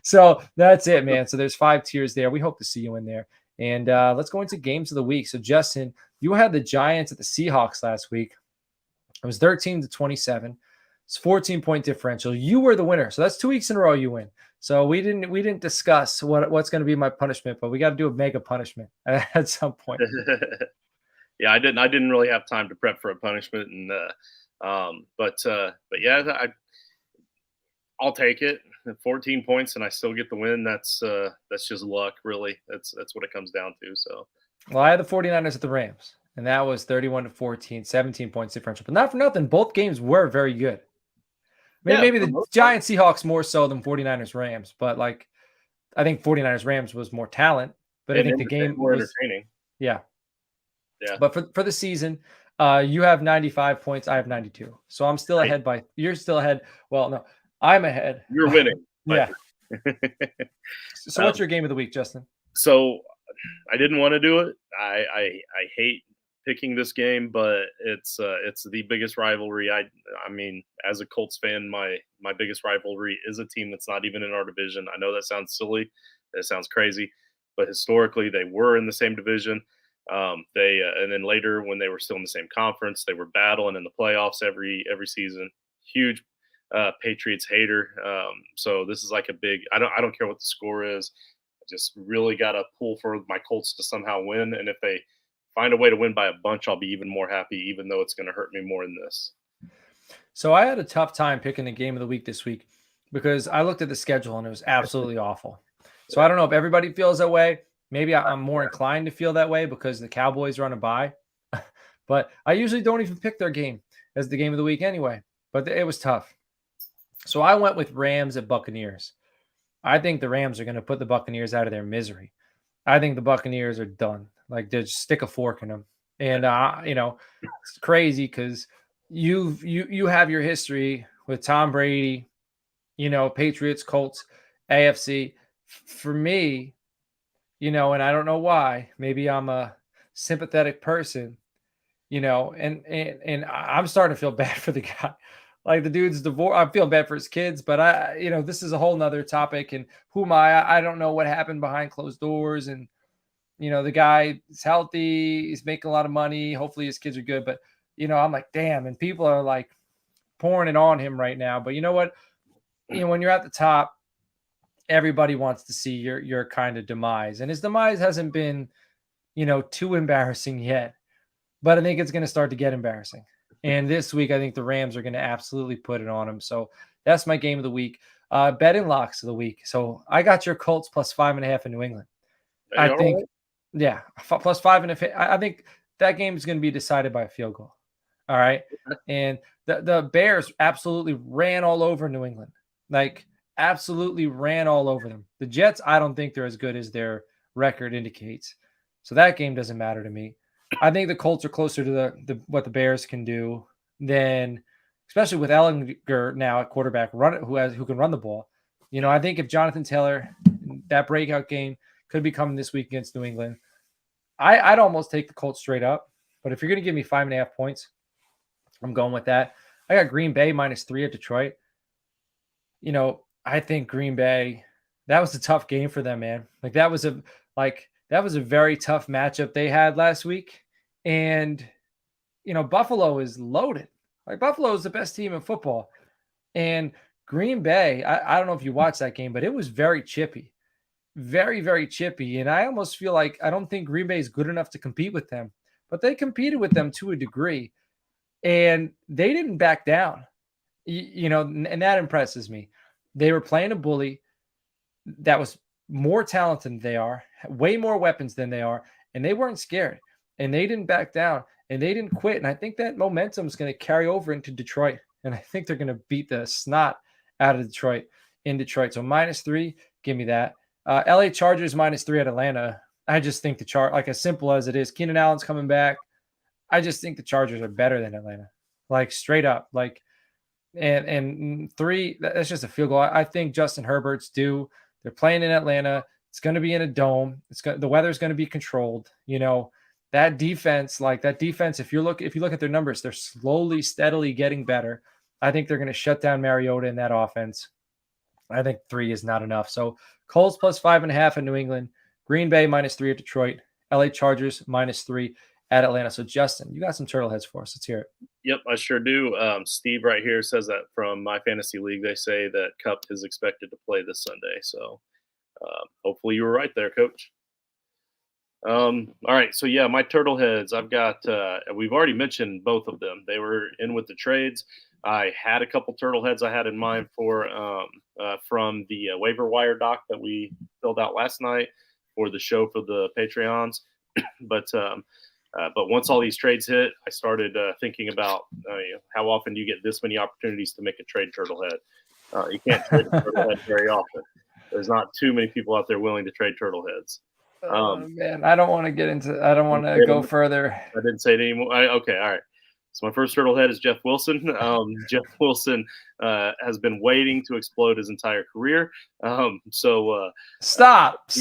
so that's it, man. So there's 5 tiers there. We hope to see you in there. And let's go into games of the week. So Justin, you had the Giants at the Seahawks last week. It was 13-27. It's 14-point differential. You were the winner. So that's 2 weeks in a row you win. So we didn't discuss what's going to be my punishment, but we got to do a mega punishment at some point. Yeah, I didn't really have time to prep for a punishment, and but yeah, I'll take it. 14 points, and I still get the win. That's just luck, really. That's what it comes down to. So, well, I had the 49ers at the Rams, and that was 31-14, 17 points differential. But not for nothing, both games were very good. Maybe the Giants Seahawks more so than 49ers Rams, but like I think 49ers Rams was more talent, but I think the game more was entertaining. Yeah. Yeah. But for the season, you have 95 points, I have 92. So I'm still ahead you're still ahead. Well, no, I'm ahead. You're winning. Yeah. So what's your game of the week, Justin? So I didn't want to do it. I hate picking this game, but it's the biggest rivalry. I mean, as a Colts fan, my biggest rivalry is a team that's not even in our division. I know that sounds silly, that sounds crazy, but historically they were in the same division. And then later when they were still in the same conference, they were battling in the playoffs every season. Huge Patriots hater. So this is like a big. I don't care what the score is. I just really got to pull for my Colts to somehow win, and if they find a way to win by a bunch, I'll be even more happy, even though it's going to hurt me more in this. So I had a tough time picking the game of the week this week because I looked at the schedule and it was absolutely awful. So I don't know if everybody feels that way. Maybe I'm more inclined to feel that way because the Cowboys are on a bye. But I usually don't even pick their game as the game of the week anyway. But it was tough. So I went with Rams at Buccaneers. I think the Rams are going to put the Buccaneers out of their misery. I think the Buccaneers are done. Like, they just stick a fork in them. And, it's crazy because you have your history with Tom Brady, Patriots, Colts, AFC. For me, and I don't know why, maybe I'm a sympathetic person. and I'm starting to feel bad for the guy. Like the dude's divorce. I feel bad for his kids, but this is a whole nother topic. And who am I? I don't know what happened behind closed doors. And the guy is healthy. He's making a lot of money. Hopefully his kids are good. But I'm like, damn. And people are like pouring it on him right now. But you know what? When you're at the top, everybody wants to see your kind of demise. And his demise hasn't been, too embarrassing yet. But I think it's going to start to get embarrassing. And this week, I think the Rams are going to absolutely put it on him. So that's my game of the week. Betting locks of the week. So I got your Colts plus 5.5 in New England. Hey, I all think, right. yeah, plus 5.5. I think that game is going to be decided by a field goal. All right. And the Bears absolutely ran all over New England. Like, absolutely ran all over them. The Jets, I don't think they're as good as their record indicates. So that game doesn't matter to me. I think the Colts are closer to the what the Bears can do than, especially with Ellinger now at quarterback, who can run the ball. I think if Jonathan Taylor, that breakout game could be coming this week against New England, I'd almost take the Colts straight up. But if you're going to give me 5.5 points, I'm going with that. I got Green Bay -3 at Detroit. I think Green Bay, that was a tough game for them, man. That was a very tough matchup they had last week. And Buffalo is loaded. Like, Buffalo is the best team in football. And Green Bay, I don't know if you watched that game, but it was very chippy. Very, very chippy. And I almost feel like I don't think Green Bay is good enough to compete with them. But they competed with them to a degree. And they didn't back down. And that impresses me. They were playing a bully that was more talented than they are, way more weapons than they are, and they weren't scared. And they didn't back down, and they didn't quit. And I think that momentum is going to carry over into Detroit. And I think they're going to beat the snot out of Detroit in Detroit. So -3, give me that. LA Chargers -3 at Atlanta. I just think like as simple as it is, Keenan Allen's coming back. I just think the Chargers are better than Atlanta, like straight up. Like, and 3, that's just a field goal. I think Justin Herbert's due. They're playing in Atlanta. It's going to be in a dome. The weather's going to be controlled. That defense, if you look at their numbers, they're slowly, steadily getting better. I think they're going to shut down Mariota in that offense. I think 3 is not enough. So Colts plus 5.5 in New England, Green Bay -3 at Detroit, LA Chargers -3 at Atlanta. So Justin, you got some Turtleheads for us. Let's hear it. Yep, I sure do. Steve right here says that from my fantasy league, they say that Cup is expected to play this Sunday. So hopefully you were right there, Coach. All right, so yeah, my Turtleheads. I've got. We've already mentioned both of them. They were in with the trades. I had a couple Turtleheads I had in mind for from the waiver wire doc that we filled out last night for the show for the Patreons, but once all these trades hit, I started thinking about how often do you get this many opportunities to make a trade Turtlehead. You can't trade a Turtlehead very often. There's not too many people out there willing to trade Turtleheads. Man, I don't want to get into. I don't want to go further. I didn't say it anymore. Okay, all right. So my first Turtlehead is Jeff Wilson. Jeff Wilson has been waiting to explode his entire career. Stop.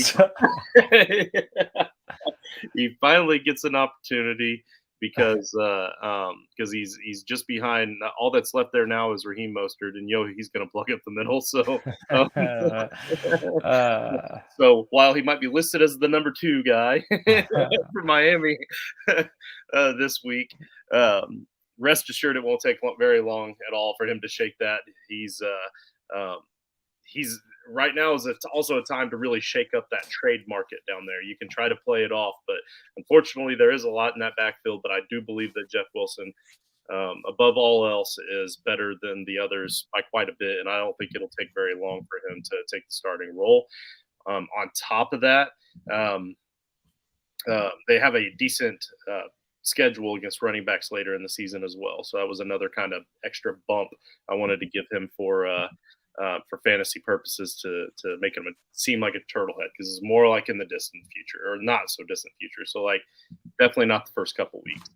He finally gets an opportunity because he's just behind. All that's left there now is Raheem Mostert, and he's going to plug up the middle. So so while he might be listed as the number 2 guy for Miami this week, rest assured it won't take very long at all for him to shake that. He's right now is also a time to really shake up that trade market down there. You can try to play it off, but unfortunately there is a lot in that backfield. But I do believe that Jeff Wilson, above all else, is better than the others by quite a bit, and I don't think it'll take very long for him to take the starting role. On top of that, they have a decent schedule against running backs later in the season as well. So that was another kind of extra bump I wanted to give him for fantasy purposes to make him seem like a Turtlehead, because it's more like in the distant future, or not so distant future. So like definitely not the first couple weeks.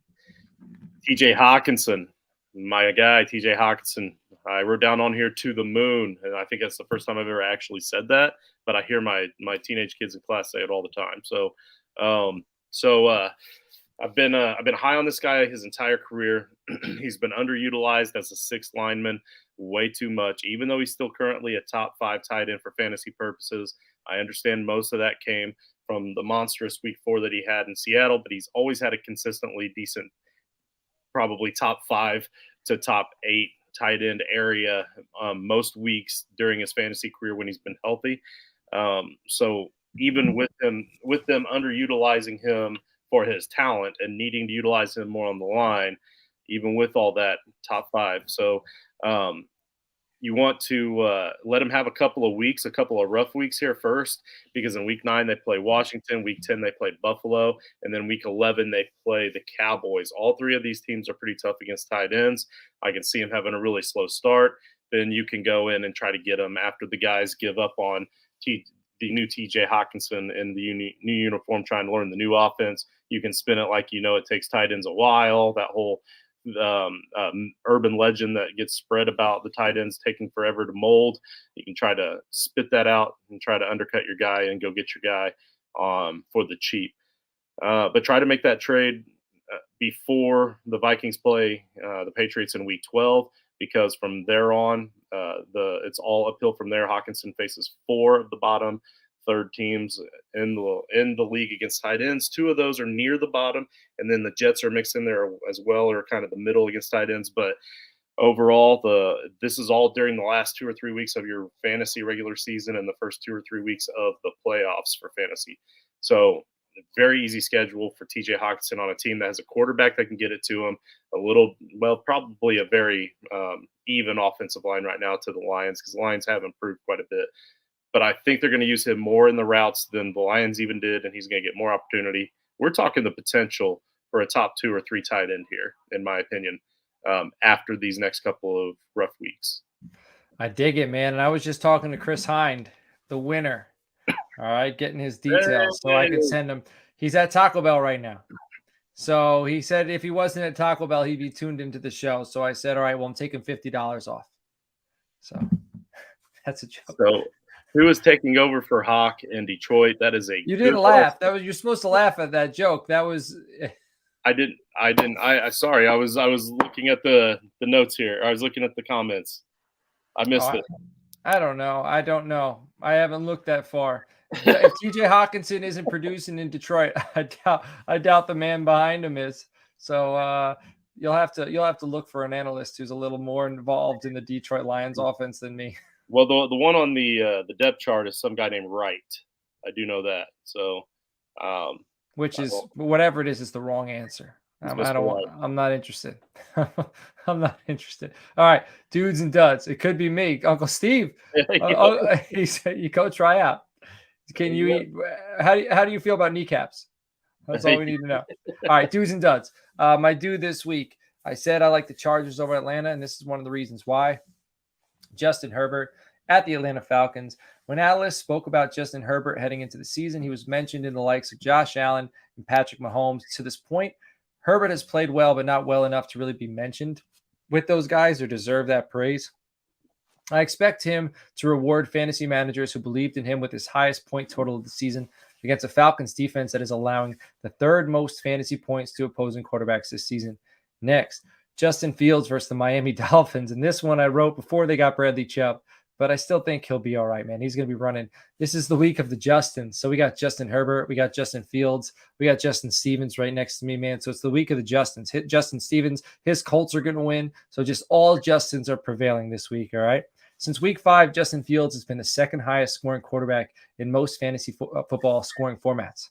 TJ Hawkinson, my guy, TJ Hawkinson. I wrote down on here to the moon, and I think that's the first time I've ever actually said that, but I hear my teenage kids in class say it all the time. So I've been high on this guy his entire career. He's been underutilized as a sixth lineman way too much, even though he's still currently a top 5 tight end for fantasy purposes. I understand most of that came from the monstrous week 4 that he had in Seattle, but he's always had a consistently decent, probably top 5 to top 8 tight end area most weeks during his fantasy career when he's been healthy. So even with them underutilizing him for his talent and needing to utilize him more on the line, even with all that, top 5. So um, you want to let them have a couple of rough weeks here first, because in week 9 they play Washington, week 10 they play Buffalo, and then week 11 they play the Cowboys. All 3 of these teams are pretty tough against tight ends. I can see him having a really slow start. Then you can go in and try to get him after the guys give up on the new TJ Hawkinson in the new uniform, trying to learn the new offense. You can spin it like it takes tight ends a while. That whole urban legend that gets spread about the tight ends taking forever to mold. You can try to spit that out and try to undercut your guy and go get your guy for the cheap. But try to make that trade before the Vikings play the Patriots in week 12, because from there on, it's all uphill from there. Hawkinson faces 4 of the bottom third teams in the league against tight ends. 2 of those are near the bottom, and then the Jets are mixed in there as well, or kind of the middle against tight ends. But overall, this is all during the last 2 or 3 weeks of your fantasy regular season and the first 2 or 3 weeks of the playoffs for fantasy. So very easy schedule for TJ Hawkinson on a team that has a quarterback that can get it to him. Probably a very even offensive line right now to the Lions, because the Lions have improved quite a bit. But I think they're going to use him more in the routes than the Lions even did, and he's going to get more opportunity. We're talking the potential for a top 2 or 3 tight end here, in my opinion, after these next couple of rough weeks. I dig it, man. And I was just talking to Chris Hind, the winner. All right, getting his details so I could send him. He's at Taco Bell right now. So he said if he wasn't at Taco Bell, he'd be tuned into the show. So I said, all right, well, I'm taking $50 off. So that's a joke. So who is taking over for Hawk in Detroit? That is you didn't laugh. You're supposed to laugh at that joke. That was. I didn't. Sorry. I was looking at the notes here. I was looking at the comments. I missed it. I don't know. I haven't looked that far. If TJ Hawkinson isn't producing in Detroit, I doubt the man behind him is. So you'll have to look for an analyst who's a little more involved in the Detroit Lions offense than me. Well, the one on the depth chart is some guy named Wright. I do know that. So, which is whatever it is the wrong answer. I'm not interested. I'm not interested. All right, dudes and duds. It could be me, Uncle Steve. He said you go try out. Can you eat? How do you feel about kneecaps? That's all we need to know. All right, dudes and duds. My dude this week, I said I like the Chargers over Atlanta, and this is one of the reasons why. Justin Herbert at the Atlanta Falcons. When Atlas spoke about Justin Herbert heading into the season, he was mentioned in the likes of Josh Allen and Patrick Mahomes. To this point, Herbert has played well, but not well enough to really be mentioned with those guys or deserve that praise. I expect him to reward fantasy managers who believed in him with his highest point total of the season against a Falcons defense that is allowing the 3rd most fantasy points to opposing quarterbacks this season. Next, Justin Fields versus the Miami Dolphins. And this one I wrote before they got Bradley Chubb, but I still think he'll be all right, man. He's going to be running. This is the week of the Justins. So we got Justin Herbert, we got Justin Fields, we got Justin Stevens right next to me, man. So it's the week of the Justins. Hit Justin Stevens. His Colts are going to win. So just all Justins are prevailing this week, all right? Since week 5, Justin Fields has been the 2nd highest scoring quarterback in most fantasy football scoring formats.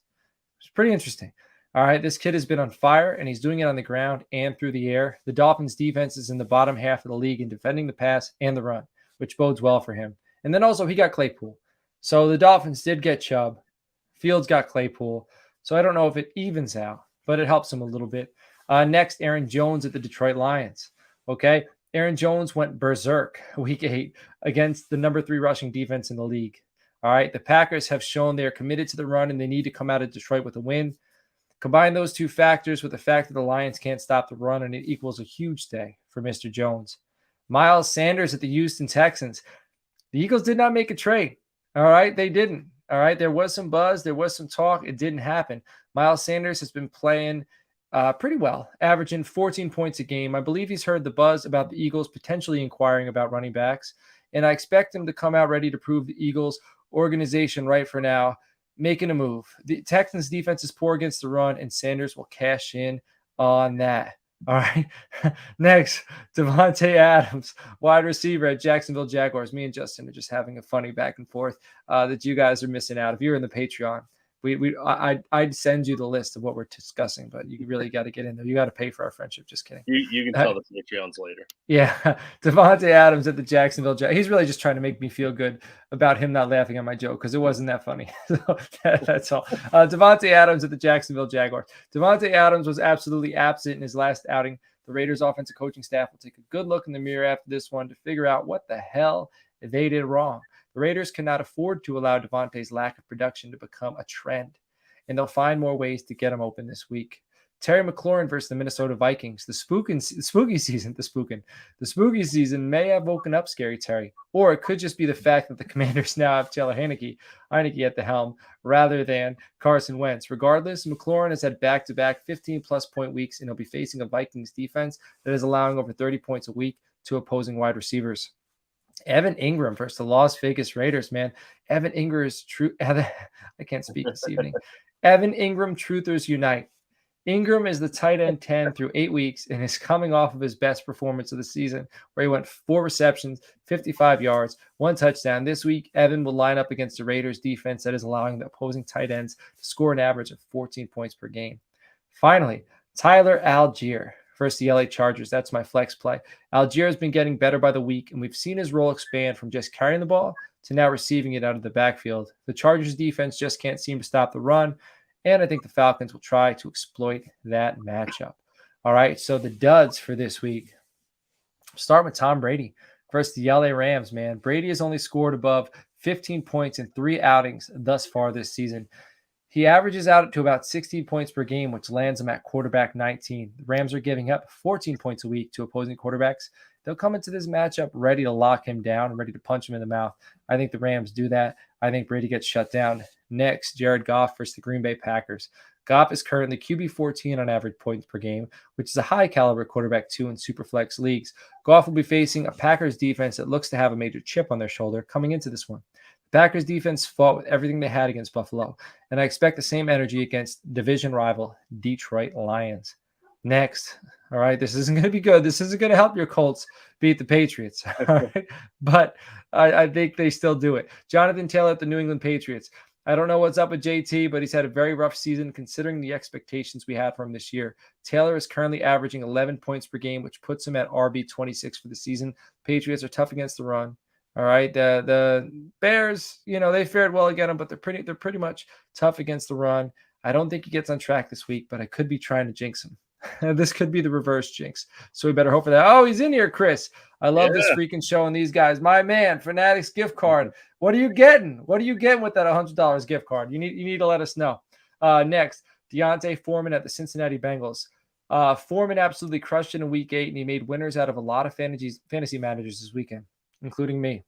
It's pretty interesting. All right, this kid has been on fire, and he's doing it on the ground and through the air. The Dolphins' defense is in the bottom half of the league in defending the pass and the run, which bodes well for him. And then also he got Claypool. So the Dolphins did get Chubb. Fields got Claypool. So I don't know if it evens out, but it helps him a little bit. Next, Aaron Jones at the Detroit Lions. Okay, Aaron Jones went berserk week 8 against the number 3 rushing defense in the league. All right, the Packers have shown they are committed to the run, and they need to come out of Detroit with a win. Combine those 2 factors with the fact that the Lions can't stop the run, and it equals a huge day for Mr. Jones. Miles Sanders at the Houston Texans. The Eagles did not make a trade. All right, they didn't. All right, there was some buzz. There was some talk. It didn't happen. Miles Sanders has been playing Pretty well, averaging 14 points a game. I believe he's heard the buzz about the Eagles potentially inquiring about running backs, and I expect him to come out ready to prove the Eagles organization right for now, making a move. The Texans defense is poor against the run, and Sanders will cash in on that. All right. Next, Devontae Adams, wide receiver at Jacksonville Jaguars. Me and Justin are just having a funny back and forth that you guys are missing out. If you're in the Patreon, I'd send you the list of what we're discussing, but you really got to get in there. You got to pay for our friendship. Just kidding. You can tell the Patreons later. Yeah, Devontae Adams at the Jacksonville Jaguars. He's really just trying to make me feel good about him not laughing at my joke because it wasn't that funny. So that's all. Devontae Adams at the Jacksonville Jaguars. Devontae Adams was absolutely absent in his last outing. The Raiders' offensive coaching staff will take a good look in the mirror after this one to figure out what the hell they did wrong. The Raiders cannot afford to allow Devontae's lack of production to become a trend, and they'll find more ways to get him open this week. Terry McLaurin versus the Minnesota Vikings. The spooky season may have woken up Scary Terry, or it could just be the fact that the Commanders now have Taylor Heineke at the helm rather than Carson Wentz. Regardless, McLaurin has had back-to-back 15-plus point weeks, and he'll be facing a Vikings defense that is allowing over 30 points a week to opposing wide receivers. Evan Ingram versus the Las Vegas Raiders, man. Evan Ingram is true. I can't speak this evening. Evan Ingram truthers unite. Ingram is the tight end 10 through 8 weeks and is coming off of his best performance of the season, where he went 4 receptions, 55 yards, 1 touchdown. This week, Evan will line up against the Raiders defense that is allowing the opposing tight ends to score an average of 14 points per game. Finally, Tyler Algier versus the LA Chargers. That's my flex play. Algier has been getting better by the week, and we've seen his role expand from just carrying the ball to now receiving it out of the backfield. The Chargers defense just can't seem to stop the run, and I think the Falcons will try to exploit that matchup. All right, so the duds for this week. Start with Tom Brady versus the LA Rams, man. Brady has only scored above 15 points in 3 outings thus far this season. He averages out to about 16 points per game, which lands him at quarterback 19. The Rams are giving up 14 points a week to opposing quarterbacks. They'll come into this matchup ready to lock him down, ready to punch him in the mouth. I think the Rams do that. I think Brady gets shut down. Next, Jared Goff versus the Green Bay Packers. Goff is currently QB 14 on average points per game, which is a high caliber quarterback 2 in Superflex leagues. Goff will be facing a Packers defense that looks to have a major chip on their shoulder coming into this one. The Packers defense fought with everything they had against Buffalo, and I expect the same energy against division rival Detroit Lions. Next, all right, this isn't going to be good. This isn't going to help your Colts beat the Patriots, all right? But I think they still do it. Jonathan Taylor at the New England Patriots. I don't know what's up with JT, but he's had a very rough season considering the expectations we had for him this year. Taylor is currently averaging 11 points per game, which puts him at RB 26 for the season. Patriots are tough against the run. All right, the Bears, they fared well against them, but they're pretty much tough against the run. I don't think he gets on track this week, but I could be trying to jinx him. This could be the reverse jinx, so we better hope for that. Oh, he's in here, Chris. I love this freaking show and these guys. My man, Fanatics gift card. What are you getting? What are you getting with that $100 gift card? You need to let us know. Next, Deontay Foreman at the Cincinnati Bengals. Foreman absolutely crushed it in Week 8, and he made winners out of a lot of fantasy managers this weekend, including me.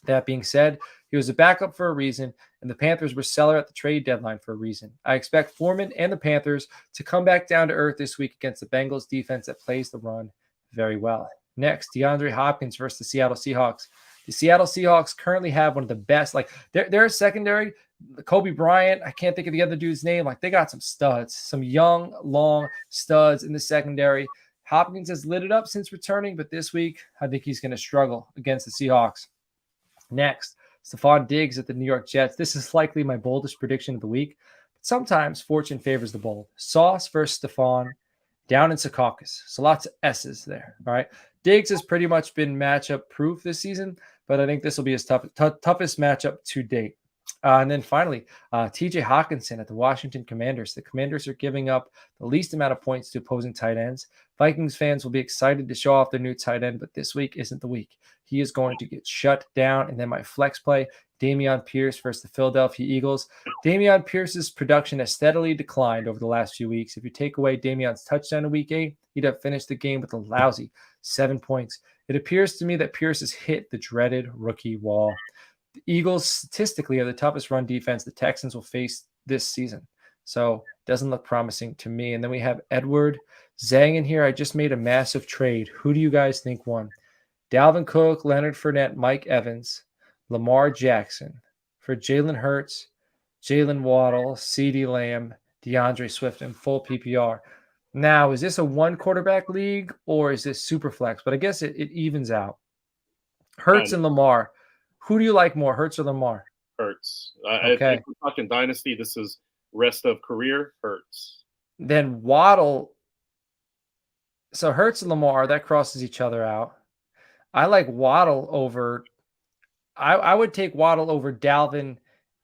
That being said, he was a backup for a reason, and the Panthers were seller at the trade deadline for a reason. I expect Foreman and the Panthers to come back down to earth this week against the Bengals defense that plays the run very well. Next, DeAndre Hopkins versus the Seattle Seahawks. The Seattle Seahawks currently have one of the best, their secondary, Kobe Bryant, I can't think of the other dude's name. They got some studs, some young, long studs in the secondary. Hopkins has lit it up since returning, but this week, I think he's going to struggle against the Seahawks. Next, Stephon Diggs at the New York Jets. This is likely my boldest prediction of the week, but sometimes fortune favors the bold. Sauce versus Stephon down in Secaucus. So lots of S's there. All right. Diggs has pretty much been matchup proof this season, but I think this will be his toughest matchup to date. And then finally, TJ Hawkinson at the Washington Commanders. The Commanders are giving up the least amount of points to opposing tight ends. Vikings fans will be excited to show off their new tight end, but this week isn't the week. He is going to get shut down. And then my flex play, Dameon Pierce versus the Philadelphia Eagles. Dameon Pierce's production has steadily declined over the last few weeks. If you take away Dameon's touchdown in Week 8, he'd have finished the game with a lousy 7 points. It appears to me that Pierce has hit the dreaded rookie wall. The Eagles statistically are the toughest run defense the Texans will face this season. So Doesn't look promising to me. And then we have Edward Zhang in here. I just made a massive trade. Who do you guys think won? Dalvin Cook, Leonard Fournette, Mike Evans, Lamar Jackson for Jalen Hurts, Jalen Waddle, CeeDee Lamb, DeAndre Swift, and full PPR. Now, is this a one quarterback league or is this super flex? But I guess it evens out. Hurts and Lamar. Who do you like more, Hurts or Lamar? Hurts. Okay. If we're talking dynasty, this is rest of career, Hurts. Then Waddle. So Hurts and Lamar, that crosses each other out. I like Waddle over. I would take Waddle over Dalvin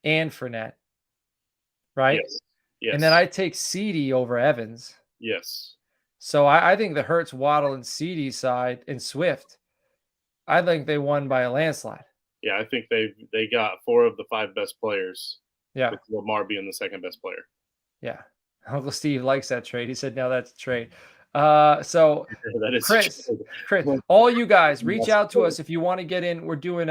and Fournette, right? Yes. Yes. And then I take CeeDee over Evans. Yes. So I think the Hurts, Waddle, and CeeDee side and Swift, I think they won by a landslide. Yeah, I think they got 4 of the 5 best players. Yeah. With Lamar being the second best player. Yeah. Uncle Steve likes that trade. He said, no, that's a trade. So that is Chris, all you guys reach out to us if you want to get in. We're doing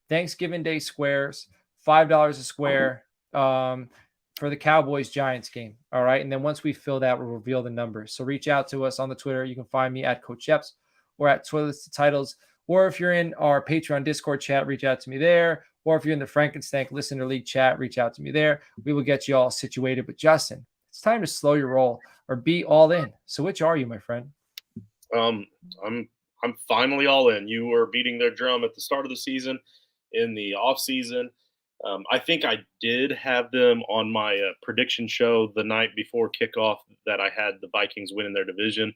Thanksgiving Day squares, $5 a square for the Cowboys Giants game. All right. And then once we fill that, we'll reveal the numbers. So reach out to us on the Twitter. You can find me at Coach Epps or at ToiletsToTitles. Or if you're in our Patreon Discord chat, reach out to me there. Or if you're in the Frankenstein Listener League chat, reach out to me there. We will get you all situated. But Justin, it's time to slow your roll or be all in. So which are you, my friend? I'm finally all in. You were beating their drum at the start of the season, in the off season. I think I did have them on my prediction show the night before kickoff that I had the Vikings winning their division.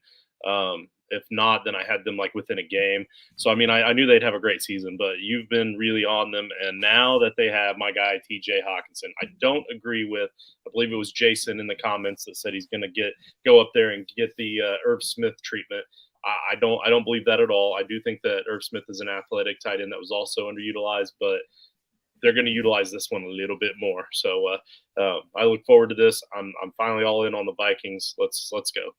If not, then I had them like within a game. So, I mean, I knew they'd have a great season, but you've been really on them. And now that they have my guy, TJ Hawkinson, I don't agree with, I believe it was Jason in the comments that said he's going to go up there and get the Irv Smith treatment. I don't believe that at all. I do think that Irv Smith is an athletic tight end that was also underutilized, but they're going to utilize this one a little bit more. So I look forward to this. I'm finally all in on the Vikings. Let's go.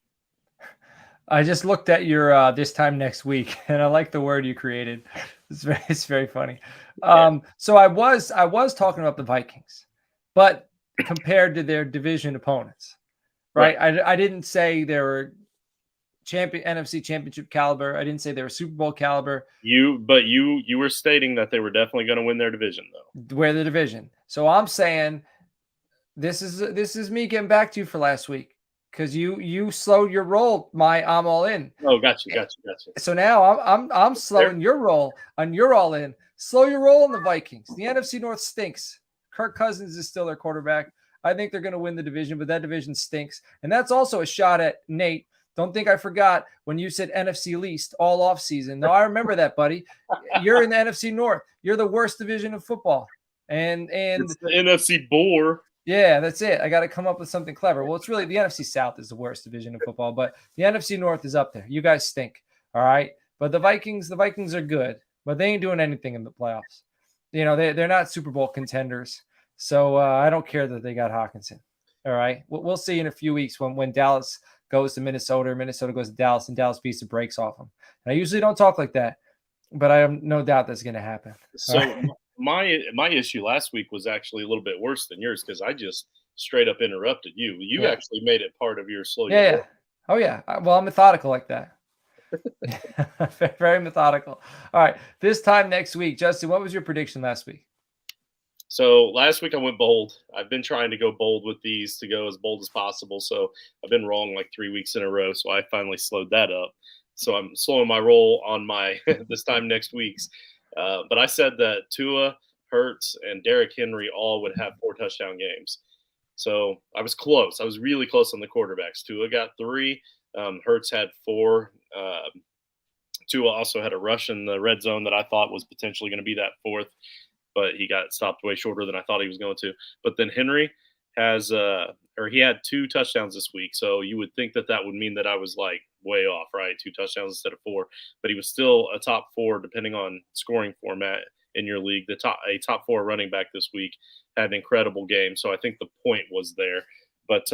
I just looked at your this time next week, and I like the word you created. It's very funny. So I was talking about the Vikings, but compared to their division opponents, right? I didn't say they were NFC championship caliber. I didn't say they were Super Bowl caliber. You were stating that they were definitely going to win their division, though. Win the division. So I'm saying this is me getting back to you for last week. Because you slowed your roll, I'm all in. Oh, gotcha. So now I'm slowing your roll on your all in. Slow your roll on the Vikings. The NFC North stinks. Kirk Cousins is still their quarterback. I think they're going to win the division, but that division stinks. And that's also a shot at Nate. Don't think I forgot when you said NFC least all off season. No, I remember that, buddy. You're in the NFC North. You're the worst division of football. And it's the NFC bore. Yeah, that's it. I got to come up with something clever. Well, it's really the NFC South is the worst division of football, but the NFC North is up there. You guys stink. All right. But the Vikings are good, but they ain't doing anything in the playoffs. You know, they're not Super Bowl contenders. So I don't care that they got Hawkinson. All right. We'll see in a few weeks when Dallas goes to Minnesota or Minnesota goes to Dallas and Dallas beats the brakes off them. And I usually don't talk like that, but I have no doubt that's going to happen. So my issue last week was actually a little bit worse than yours because I just straight up interrupted you. You actually made it part of your slow. Yeah. Oh yeah. Well, I'm methodical like that. Very methodical. All right. This time next week, Justin, what was your prediction last week? So last week I went bold. I've been trying to go bold with these to go as bold as possible. So I've been wrong like 3 weeks in a row. So I finally slowed that up. So I'm slowing my roll on my this time next week's. But I said that Tua, Hurts, and Derrick Henry all would have 4 touchdown games. So I was close. I was really close on the quarterbacks. Tua got 3. Hurts had 4. Tua also had a rush in the red zone that I thought was potentially going to be that 4th, but he got stopped way shorter than I thought he was going to. But then Henry he had 2 touchdowns this week. So you would think that would mean that I was like way off, right? 2 touchdowns instead of 4, but he was still a top 4, depending on scoring format in your league. A top 4 running back this week had an incredible game. So I think the point was there, but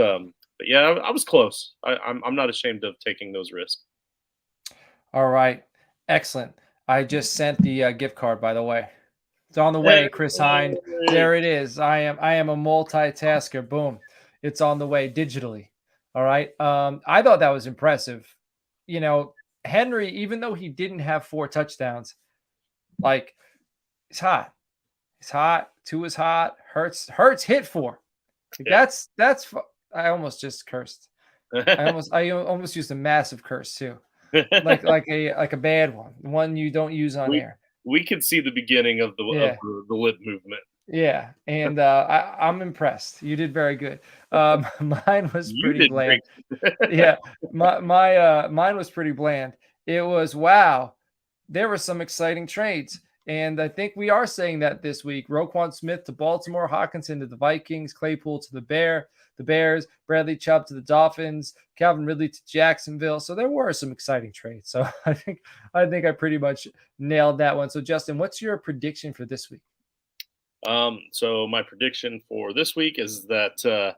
yeah, I was close. I'm not ashamed of taking those risks. All right. Excellent. I just sent the gift card, by the way. It's on the way, Chris Hind. There it is. I am a multitasker. Boom. It's on the way digitally. All right. I thought that was impressive. You know, Henry, even though he didn't have 4 touchdowns, like he's hot. He's hot. 2 is hot. Hurts hit 4. Like Yeah. I almost just cursed. I almost used a massive curse too. Like a bad one you don't use on we air. we could see the beginning of Yeah. the lip movement. Yeah, and I'm impressed. You did very good. Mine was You pretty did great. bland. Yeah, mine was pretty bland. It was wow. There were some exciting trades, and I think we are saying that this week. Roquan Smith to Baltimore, Hawkinson to the Vikings, Claypool to the Bears, Bradley Chubb to the Dolphins, Calvin Ridley to Jacksonville. So there were some exciting trades. So I think I pretty much nailed that one. So Justin, what's your prediction for this week? So my prediction for this week is that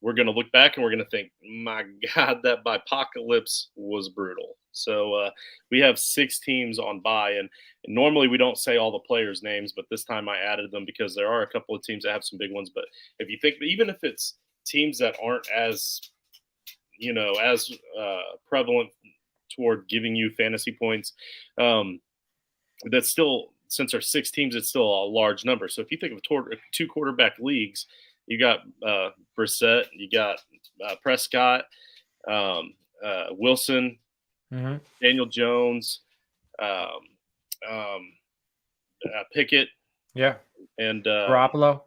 we're going to look back and we're going to think, my God, that apocalypse was brutal. So we have 6 teams on bye, and normally we don't say all the players' names, but this time I added them because there are a couple of teams that have some big ones. But if you think, even if it's teams that aren't as prevalent toward giving you fantasy points, that's still, since there's 6 teams, it's still a large number. So if you think of 2 quarterback leagues, you got Brissett, you got Prescott, Wilson, Daniel Jones, Pickett, Yeah, and Garoppolo.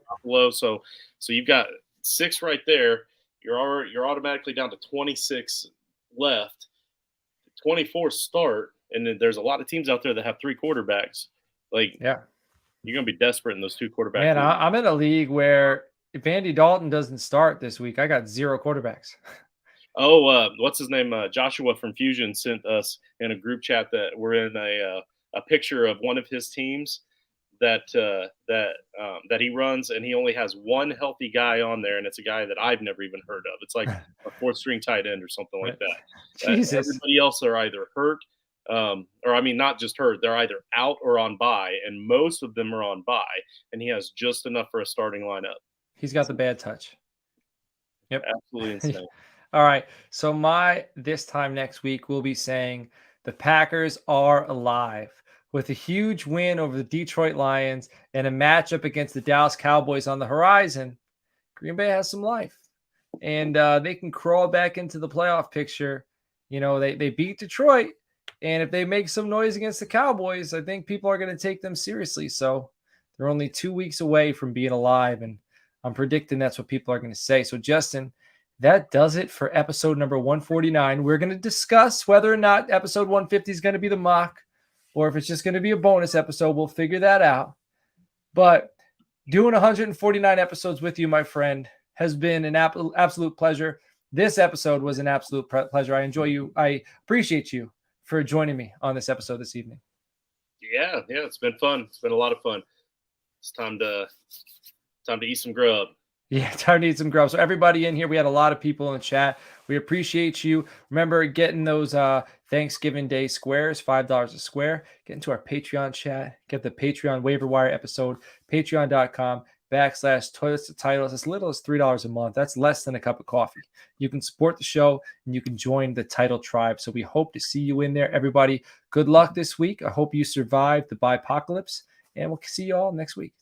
So you've got 6 right there. You're automatically down to 26 left. 24 start, and then there's a lot of teams out there that have 3 quarterbacks. Like, Yeah, you're going to be desperate in those 2 quarterbacks. man, I'm in a league where if Andy Dalton doesn't start this week, I got 0 quarterbacks. Oh, what's his name? Joshua from Fusion sent us in a group chat that we're in a picture of one of his teams that he runs, and he only has 1 healthy guy on there, and it's a guy that I've never even heard of. It's like a 4th string tight end or something like that. Jesus. Everybody else are either hurt, or I mean, not just hurt. They're either out or on bye, and most of them are on bye, and he has just enough for a starting lineup. He's got the bad touch. Yep. Absolutely insane. All right. So this time next week, we'll be saying the Packers are alive with a huge win over the Detroit Lions and a matchup against the Dallas Cowboys on the horizon. Green Bay has some life, and they can crawl back into the playoff picture. You know, they beat Detroit, and if they make some noise against the Cowboys, I think people are going to take them seriously. So they're only 2 weeks away from being alive, and I'm predicting that's what people are going to say. So Justin, that does it for episode number 149. We're going to discuss whether or not episode 150 is going to be the mock or if it's just going to be a bonus episode. We'll figure that out. But doing 149 episodes with you, my friend, has been an absolute pleasure. This episode was an absolute pleasure. I enjoy you. I appreciate you for joining me on this episode this evening. Yeah, it's been fun. It's been a lot of fun. It's time to eat some grub. Yeah, time to eat some grub. So everybody in here, we had a lot of people in the chat. We appreciate you. Remember getting those Thanksgiving Day squares, $5 a square. Get into our Patreon chat. Get the Patreon waiver wire episode, patreon.com/ToiletsToTitles. As little as $3 a month. That's less than a cup of coffee. You can support the show and you can join the title tribe. So we hope to see you in there. Everybody, good luck this week. I hope you survive the bipocalypse, and we'll see you all next week.